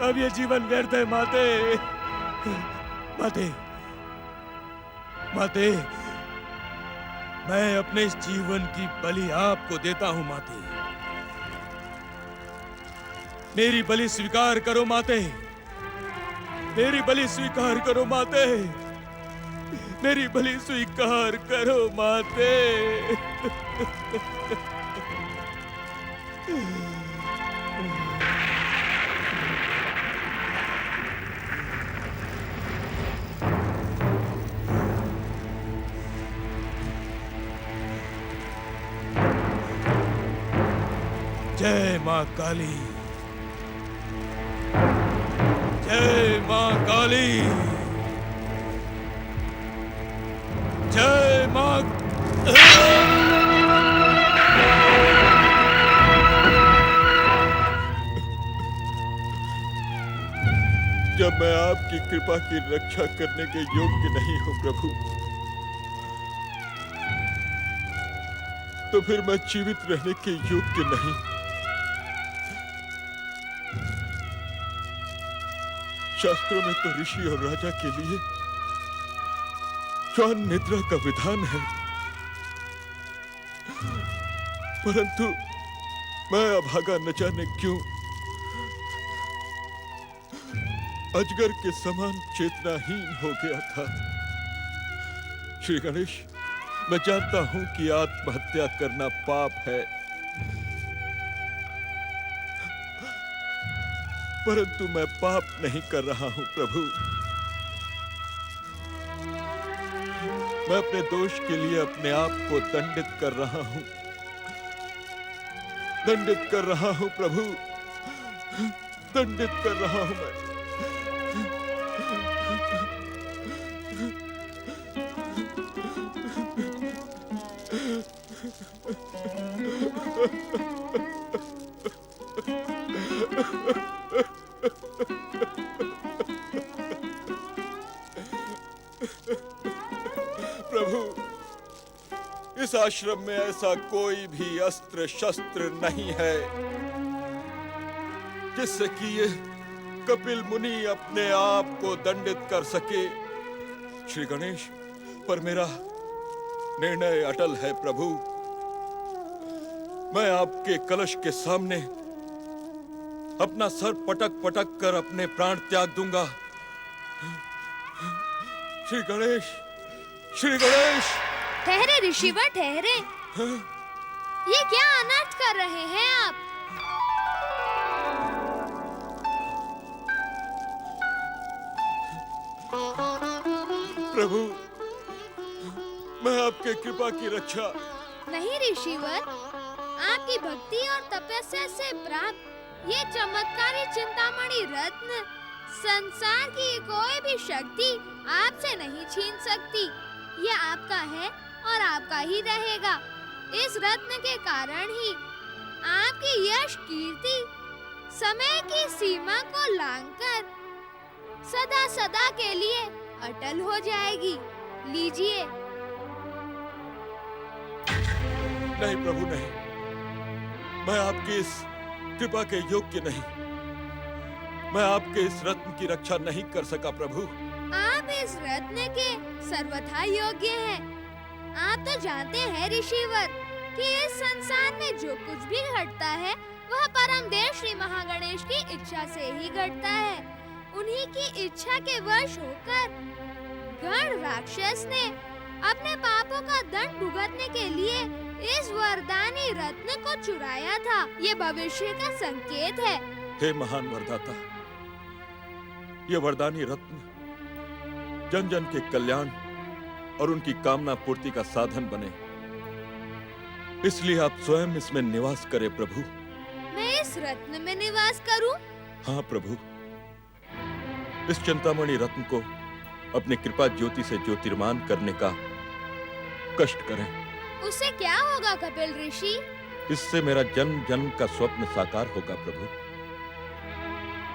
अब ये जीवन व्यर्थ है माते। माते, माते, मैं अपने इस जीवन की बलि आपको देता हूं माते। मेरी बलि स्वीकार करो माते, मेरी बलि स्वीकार करो माते, मेरी बलि स्वीकार करो माते। जय मां काली, जय मां काली, जय मां। जब मैं आपकी कृपा की रक्षा करने के योग्य नहीं हूं प्रभु, तो फिर मैं जीवित रहने के योग्य नहीं। शास्त्रों में तो ऋषि और राजा के लिए श्वान निद्रा का विधान है, परंतु मैं अभागा न जाने क्यों अजगर के समान चेतनाहीन हो गया था। श्री गणेश, मैं जानता हूं कि आत्महत्या करना पाप है, परंतु मैं पाप नहीं कर रहा हूं प्रभु। मैं अपने दोष के लिए अपने आप को दंडित कर रहा हूं, दंडित कर रहा हूं प्रभु, दंडित कर रहा हूं मैं। प्रभु, इस आश्रम में ऐसा कोई भी अस्त्र शस्त्र नहीं है जिससे कि ये कपिल मुनि अपने आप को दंडित कर सके। श्री गणेश, पर मेरा निर्णय अटल है प्रभु। मैं आपके कलश के सामने अपना सर पटक पटक कर अपने प्राण त्याग दूंगा। श्री गणेश, श्री गणेश। ठहरे ऋषिवर ठहरे। ये क्या अनर्थ कर रहे हैं आप? प्रभु, मैं आपके कृपा की रक्षा। नहीं ऋषिवर, आपकी भक्ति और तपस्या से प्राप्त ये चमत्कारी चिंतामणि रत्न संसार की कोई भी शक्ति आपसे नहीं छीन सकती। ये आपका है और आपका ही रहेगा। इस रत्न के कारण ही आपकी यश कीर्ति समय की सीमा को लांघकर सदा सदा के लिए अटल हो जाएगी। लीजिए। नहीं प्रभु नहीं, मैं आपकी इस कृपा के योग्य नहीं। मैं आपके इस रत्न की रक्षा नहीं कर सका प्रभु। आप इस रत्न के सर्वथा योग्य हैं। आप तो जानते हैं ऋषिवर कि इस संसार में जो कुछ भी घटता है वह परम देव श्री महागणेश की इच्छा से ही घटता है। उन्हीं की इच्छा के वश होकर गण राक्षस ने अपने पापों का दंड भुगतने के लिए इस वरदानी रत्न को चुराया था। ये भविष्य का संकेत है। हे महान वरदाता, ये वरदानी रत्न जन जन के कल्याण और उनकी कामना पूर्ति का साधन बने, इसलिए आप स्वयं इसमें निवास करें प्रभु। मैं इस रत्न में निवास करूं? हाँ प्रभु, इस चिंतामणि रत्न को अपनी कृपा ज्योति से ज्योतिर्मान करने का कष्ट करें। उससे क्या होगा कपिल ऋषि? इससे मेरा जन्म जन्म का स्वप्न साकार होगा प्रभु।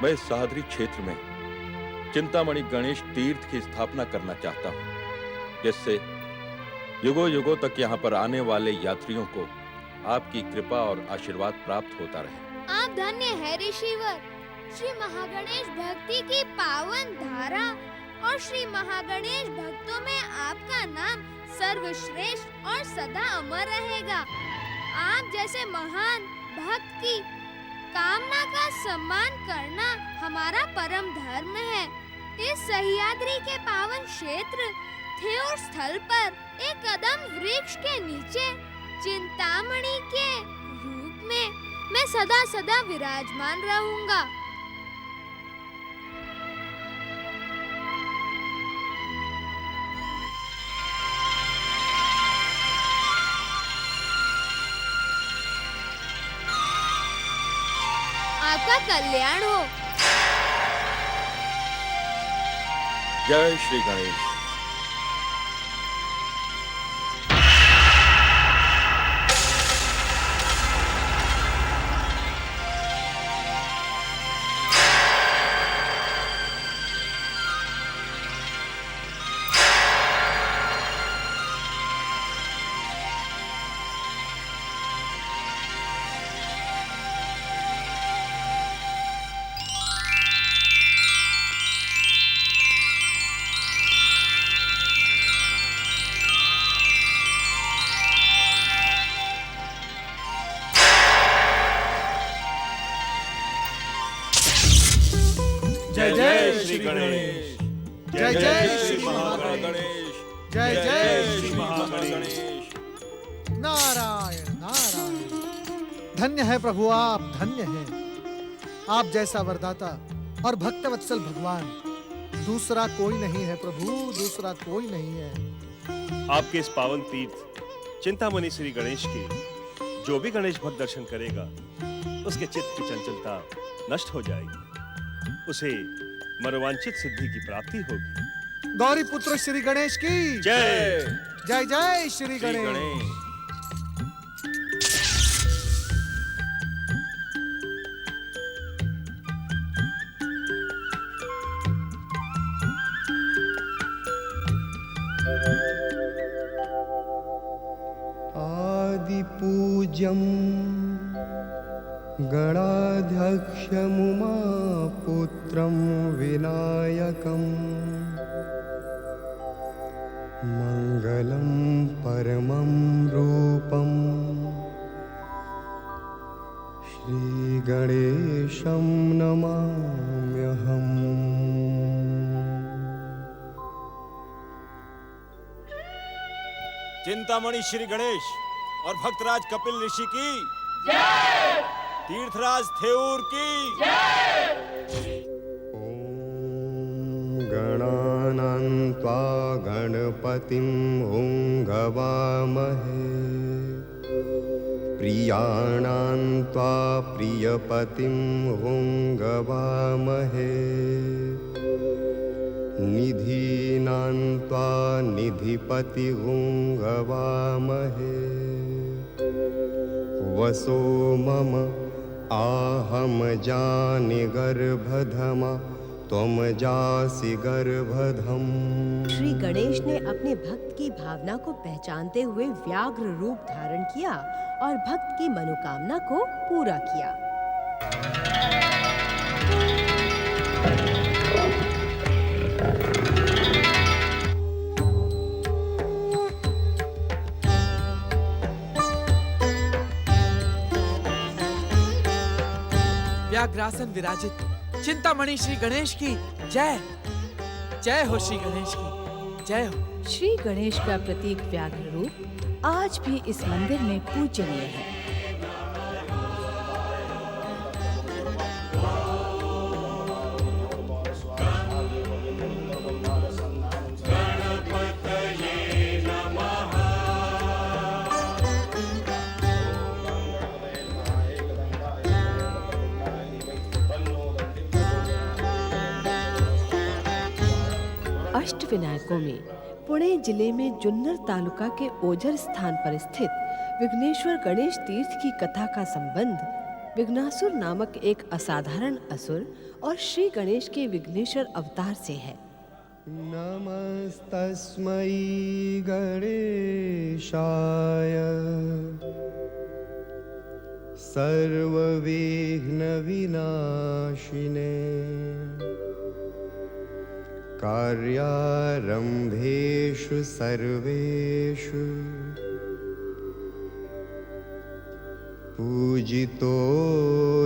मैं इस सादरी क्षेत्र में चिंतामणि गणेश तीर्थ की स्थापना करना चाहता हूँ, जिससे युगों युगों तक यहाँ पर आने वाले यात्रियों को आपकी कृपा और आशीर्वाद प्राप्त होता रहे। आप धन्य है ऋषिवर। श्री महागणेश भक्ति की पावन धारा और श्री महागणेश भक्तों में आपका नाम सर्वश्रेष्ठ और सदा अमर रहेगा। आप जैसे महान भक्त की कामना का सम्मान करना हमारा परम धर्म है। इस सह्याद्री के पावन क्षेत्र थेऊर स्थल पर एक कदम वृक्ष के नीचे चिंतामणि के रूप में मैं सदा सदा विराजमान रहूंगा। आपका कल्याण हो। जय श्री गणेश। जय जय श्री गणेश। जय जय श्री महागणेश। जय जय श्री महागणेश। नारायण नारायण। धन्य है प्रभु, आप धन्य हैं। आप जैसा वरदाता और भक्तवत्सल भगवान दूसरा कोई नहीं है प्रभु, दूसरा कोई नहीं है। आपके इस पावन तीर्थ चिंतामणि श्री गणेश के जो भी गणेश भक्त दर्शन करेगा उसके चित्त की चंचलता नष्ट हो जाएगी, उसे मनोवांछित सिद्धि की प्राप्ति होगी। गौरी पुत्र श्री गणेश की जय। जय जय श्री गणेश। आदिपूज्यं गणाध्यक्षमुमापुत्रं विनायकं मङ्गलं परमं रूपं श्रीगणेशं नमाम्यहम्। चिंतामणि श्री गणेश और भक्तराज कपिल ऋषि की जय, तीर्थराज थेऊर की जय। गणानां त्वा गणपतिं हुंगवामहे प्रियाणां त्वा प्रियपतिं हुंगवामहे निधीनां त्वा निधिपति हुंगवामहे वसो मम आहम जानि गर्भधमा त्वम जासि गर्भधम। श्री गणेश ने अपने भक्त की भावना को पहचानते हुए व्याघ्र रूप धारण किया और भक्त की मनोकामना को पूरा किया। व्याघ्रासन विराजित चिंतामणि श्री गणेश की जय। जय हो श्री गणेश की जय हो। श्री गणेश का प्रतीक व्याघ्र रूप आज भी इस मंदिर में पूजनीय है। अष्टविनायकों में पुणे जिले में जुन्नर तालुका के ओझर स्थान पर स्थित विघ्नेश्वर गणेश तीर्थ की कथा का संबंध विघ्नासुर नामक एक असाधारण असुर और श्री गणेश के विघ्नेश्वर अवतार से है। नमस्तस्मै गणेशाय सर्वविघ्न विनाशिने कार्यारंभेषु सर्वेषु पूजितो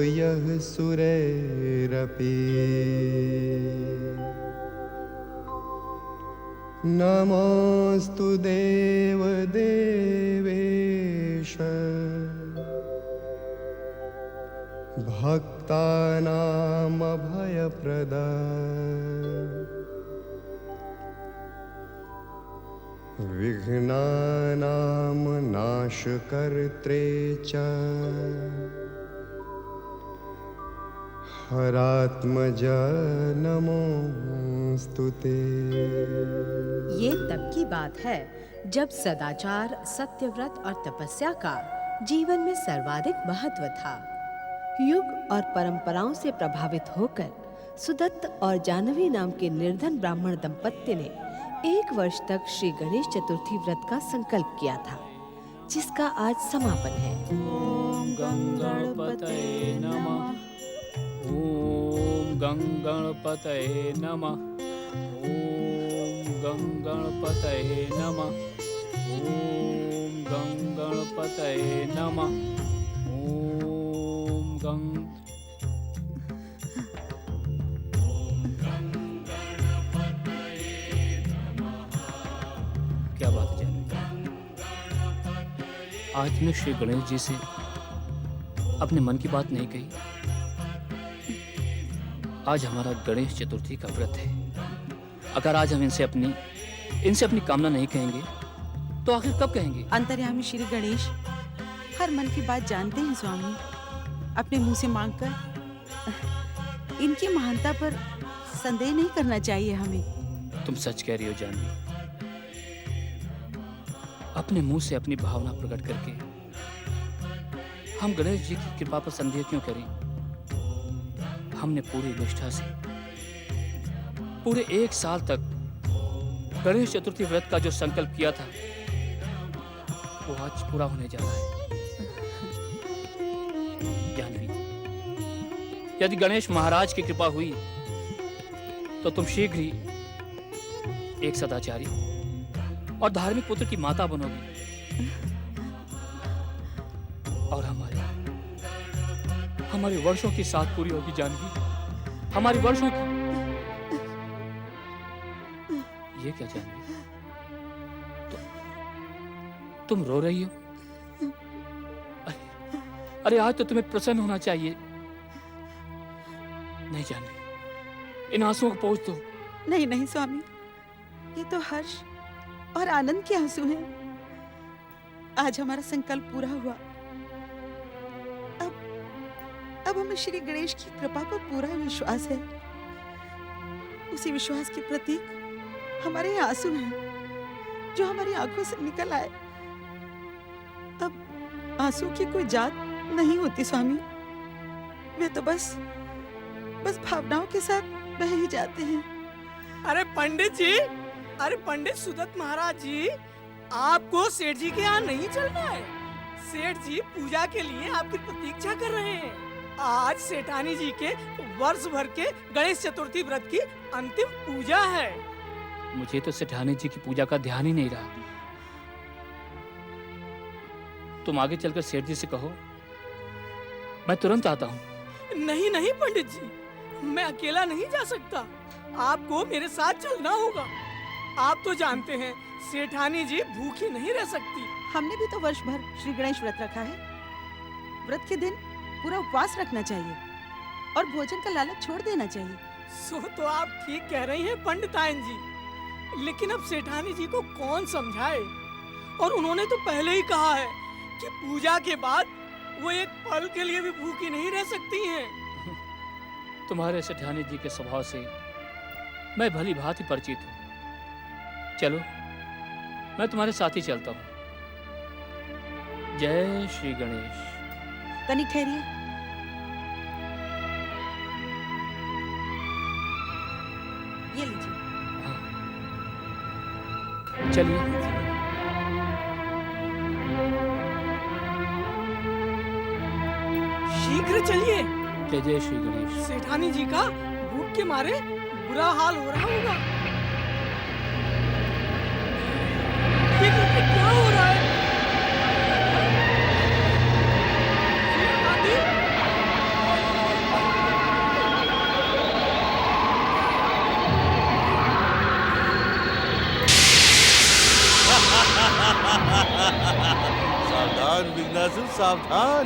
यः सुरैरपि नमोऽस्तु देवदेवेश भक्तानां अभयप्रदा विघ्नानां नाशकर्त्रे च हरात्मज नमोस्तुते। ये तब की बात है जब सदाचार, सत्यव्रत और तपस्या का जीवन में सर्वाधिक महत्व था। युग और परंपराओं से प्रभावित होकर सुदत्त और जानवी नाम के निर्धन ब्राह्मण दंपत्ति ने 1 वर्ष तक श्री गणेश चतुर्थी व्रत का संकल्प किया था, जिसका आज समापन है। ओम गंगणपतये नमः। ओम गंगणपतये नमः। ओम गंगणपतये नमः। ओम गंगणपतये नमः। ओम गंग क्या बात है जानवी? आज मैं श्री गणेश जी से अपने मन की बात नहीं कही। आज हमारा गणेश चतुर्थी का व्रत है। अगर आज हम इनसे अपनी कामना नहीं कहेंगे तो आखिर कब कहेंगे? अंतर्यामी श्री गणेश हर मन की बात जानते हैं स्वामी। अपने मुंह से मांगकर इनकी महानता पर संदेह नहीं करना चाहिए हमें। तुम सच कह रही हो जानवी। अपने मुंह से अपनी भावना प्रकट करके हम गणेश जी की कृपा पर संदेह क्यों करें? हमने पूरी निष्ठा से पूरे 1 साल तक गणेश चतुर्थी व्रत का जो संकल्प किया था वो आज पूरा होने जा रहा है। जानवी, यदि गणेश महाराज की कृपा हुई तो तुम शीघ्र ही एक सदाचारी और धार्मिक पुत्र की माता बनोगी और हमारे वर्षों की साथ पूरी होगी जानवी। हमारी वर्षों की। ये क्या जानवी? तुम रो रही हो? अरे आज तो तुम्हें प्रसन्न होना चाहिए। नहीं जानवी, इन आंसुओं को पोंछ दो। नहीं नहीं स्वामी, ये तो हर्ष और आनंद के आंसू हैं। आज हमारा संकल्प पूरा हुआ। अब हमें श्री गणेश की कृपा पर पूरा विश्वास है। उसी विश्वास के प्रतीक हमारे आंसू हैं जो हमारी आंखों से निकल आए। अब आंसू की कोई जात नहीं होती स्वामी, वे तो बस भावनाओं के साथ बह ही जाते हैं। अरे पंडित जी, अरे पंडित सुदत्त महाराज जी, आपको सेठ जी के यहाँ नहीं चलना है। सेठ जी पूजा के लिए आपकी प्रतीक्षा कर रहे हैं। आज सेठानी जी के वर्ष भर के गणेश चतुर्थी व्रत की अंतिम पूजा है। मुझे तो सेठानी जी की पूजा का ध्यान ही नहीं रहा। तुम आगे चलकर सेठ जी से कहो, मैं तुरंत आता हूँ। नहीं नहीं पंडित जी, मैं अकेला नहीं जा सकता, आपको मेरे साथ चलना होगा। आप तो जानते हैं सेठानी जी भूखी नहीं रह सकती। हमने भी तो वर्ष भर श्री गणेश व्रत रखा है। व्रत के दिन पूरा उपवास रखना चाहिए और भोजन का लालच छोड़ देना चाहिए। सो तो आप ठीक कह रही हैं पंडितायन जी, लेकिन अब सेठानी जी को कौन समझाए। और उन्होंने तो पहले ही कहा है कि पूजा के बाद वो एक पल के लिए भी भूखी नहीं रह सकती हैं। तुम्हारे सेठानी जी के स्वभाव से मैं भली भांति परिचित हूँ। चलो, मैं तुम्हारे साथ ही चलता हूँ। जय श्री गणेश। तनिक ठहरिए। ये लीजिए। चलिए। शीघ्र चलिए। जय जय श्री गणेश। सेठानी जी का भूख के मारे बुरा हाल हो रहा होगा। ये क्या हो रहा है? सावधान विघ्नासुर, सावधान।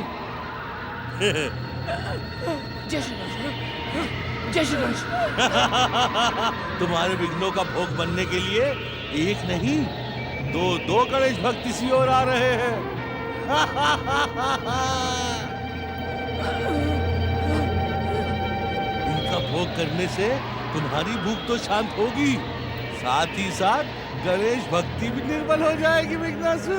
जय श्री गणेश। जय श्री गणेश। तुम्हारे विघ्नों का भोग बनने के लिए एक नहीं दो गणेश भक्त इसी ओर आ रहे हैं। इनका भोग करने से तुम्हारी भूख तो शांत होगी, साथ ही साथ गणेश भक्ति भी निर्मल हो जाएगी विघ्नासुर।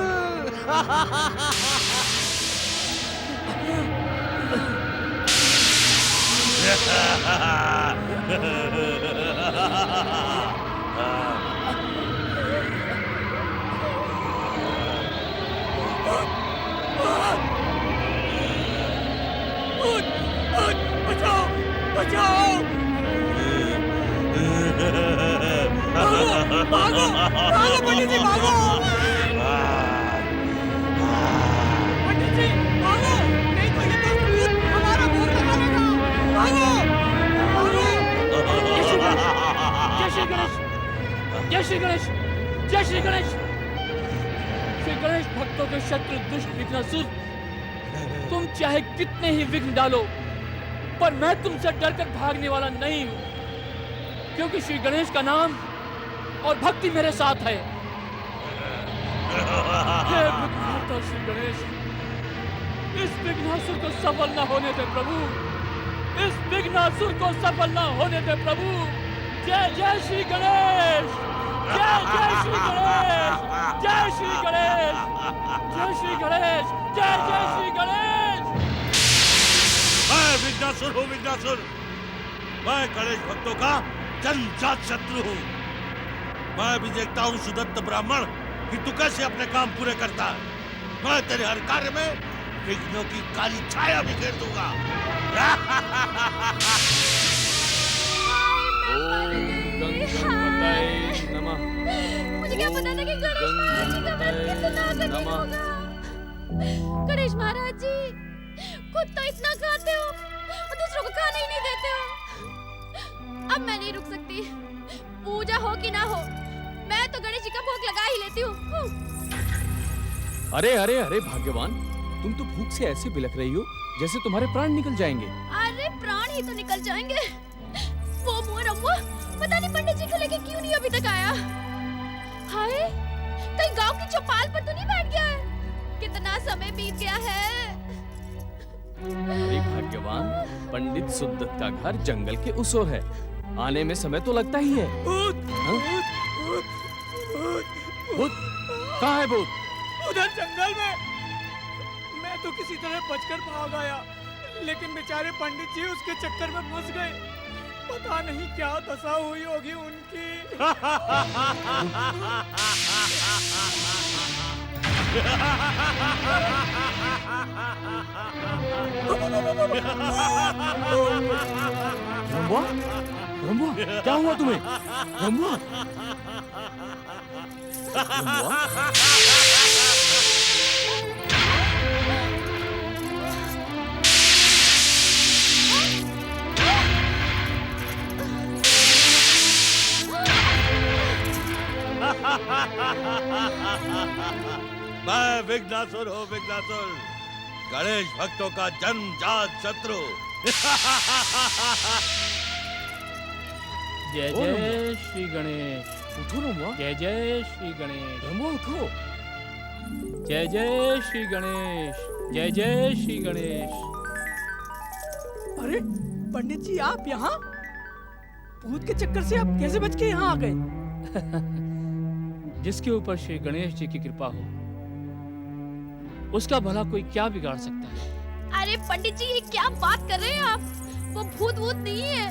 बचाओ, बचाओ। भागो, भागो, भागो पंडित जी, भागो। पंडित जी, भागो, नहीं तो ये दुष्ट भूत हमारा भोग लगा लेगा। भागो, भागो। जय श्री गणेश। जय श्री गणेश। जय श्री गणेश। श्री गणेश भक्तों के शत्रु दुष्ट विघ्नासुर, तुम चाहे कितने ही विघ्न डालो, पर मैं तुमसे डरकर भागने वाला नहीं हूँ, क्योंकि श्री गणेश का नाम और भक्ति मेरे साथ है। हे विघ्नहर्ता श्री गणेश, इस विघ्नासुर को सफल न होने दे प्रभु। इस विघ्नासुर को सफल न होने दे प्रभु। जय जय श्री गणेश। जय जय श्री गणेश। जय श्री गणेश। जय श्री गणेश। जय जय श्री गणेश। मैं विघ्नासुर हूँ, विघ्नासुर। मैं गणेश भक्तों का जन्मजात शत्रु हूँ। मैं भी देखता हूँ सुदत्त ब्राह्मण कि तू कैसे अपने काम पूरे करता है। मैं तेरे हर कार्य में विघ्नों की काली छाया बिखेर दूंगा। मुझे क्या पता था कि गणेश महाराज जी का व्रत कितना कठिन होगा। गणेश महाराज जी, खुद तो इतना खाते हो और दूसरों को खाना ही नहीं देते हो। अब मैं नहीं रुक सकती, पूजा हो कि ना हो, मैं तो गणेश जी का भोग लगा ही लेती हूँ। अरे अरे अरे भाग्यवान, तुम तो भूख से ऐसे बिलख रही हो जैसे तुम्हारे प्राण निकल जाएंगे। अरे प्राण ही तो निकल जाएंगे। वो मुंह रमुआ पता नहीं पंडित जी को लेके क्यों नहीं अभी तक आया। हाय, कहीं गांव की चौपाल पर तो नहीं बैठ गया है? कितना समय बीत गया है। अरे भाग्यवान, पंडित सुदत्त का घर जंगल के उस ओर है, आने में समय तो लगता ही है। भूत? कहाँ है भूत? उधर जंगल में। मैं तो किसी तरह बचकर भाग आया, लेकिन बेचारे पंडित जी उसके चक्कर में फंस गए। पता नहीं क्या दशा हुई होगी उनकी। रंबुआ, रंबुआ, क्या हुआ तुम्हें? रंबुआ, रंबुआ? मैं विघ्नासुर हूँ, विघ्नासुर, गणेश भक्तों का जन्मजात शत्रु। जय जय श्री गणेश। उठो रंबुआ। जय जय श्री गणेश। रंबुआ उठो। जय जय श्री गणेश। जय जय श्री गणेश। अरे पंडित जी, आप यहाँ? भूत के चक्कर से आप कैसे बच के यहाँ आ गए? जिसके ऊपर श्री गणेश जी की कृपा हो, उसका भला कोई क्या बिगाड़ सकता है। अरे पंडित जी, ये क्या बात कर रहे हैं आप? वो भूत वूत नहीं है।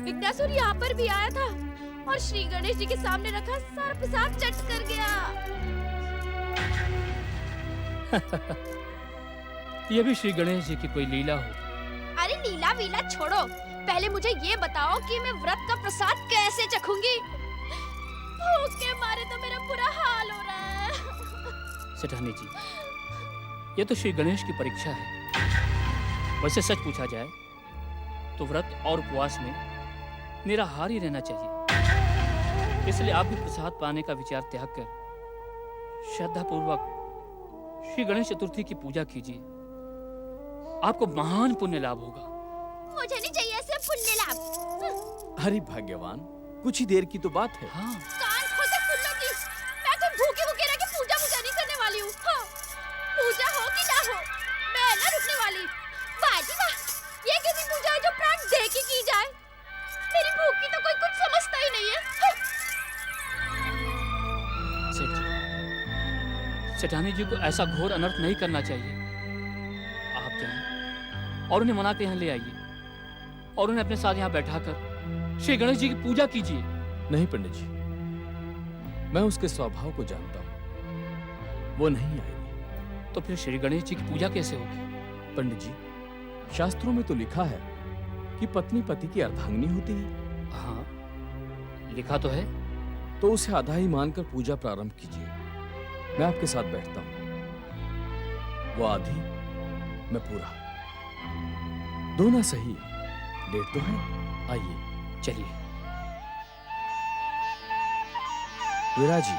विघ्नासुर यहाँ पर भी आया था और श्री गणेश जी के सामने रखा सारा प्रसाद चट कर गया। ये भी श्री गणेश जी की कोई लीला हो। अरे लीला वीला छोड़ो, पहले मुझे ये बताओ कि मैं व्रत का प्रसाद कैसे चखूंगी? भूख के मारे तो मेरा बुरा हाल हो रहा है। सेठानी जी, ये तो श्री गणेश की परीक्षा है। वैसे सच पूछा जाए तो व्रत और उपवास में निराहार ही रहना चाहिए। इसलिए आप भी प्रसाद पाने का विचार त्याग कर श्रद्धा पूर्वक श्री गणेश चतुर्थी की पूजा कीजिए। आपको महान पुण्य लाभ होगा। मुझे नहीं चाहिए ऐसे पुण्य लाभ। अरे भाग्यवान, कुछ ही देर की तो बात है। हाँ। कान खोल के सुन लो जी, मैं तो भूखे भूखे रह के पूजा नहीं करने वाली हूँ। हाँ। पूजा हो कि ना हो, मैं ना रुकने वाली। वाह जी वाह, ये कैसी पूजा है जो प्राण दे के की जाए? मेरी भूख की तो कोई कुछ समझता ही नहीं है। हाँ। सेठ जी, सेठानी जी को ऐसा घोर अनर्थ नहीं करना चाहिए। आप जाएं और उन्हें मना के यहाँ ले आइए और उन्हें अपने साथ यहाँ बैठाकर श्री गणेश जी की पूजा कीजिए। नहीं पंडित जी, मैं उसके स्वभाव को जानता हूँ, वो नहीं आएगी। तो फिर श्री गणेश जी की पूजा कैसे होगी? पंडित जी, शास्त्रों में तो लिखा है कि पत्नी पति की अर्धांगिनी होती है। हाँ, लिखा तो है। तो उसे आधा ही मानकर पूजा प्रारंभ कीजिए। मैं आपके साथ बैठता हूँ। वो आधी, मैं पूरा। दोनों सही। डेट तो है, आइए चलिए। विराजी।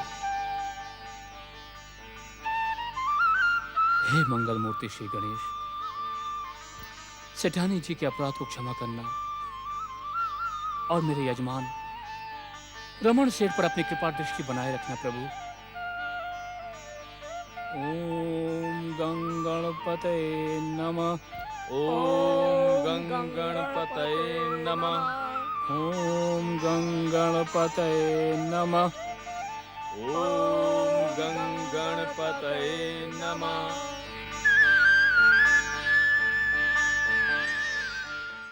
हे मंगल मूर्ति श्री गणेश, सेठानी जी के अपराध को क्षमा करना और मेरे यजमान रमन सेठ पर अपनी कृपा दृष्टि बनाए रखना प्रभु। ओम गं गणपतये नमः। ओम गं गणपतये नमः। ओम गं गणपतये नमः। ओम गं गणपतये नमः।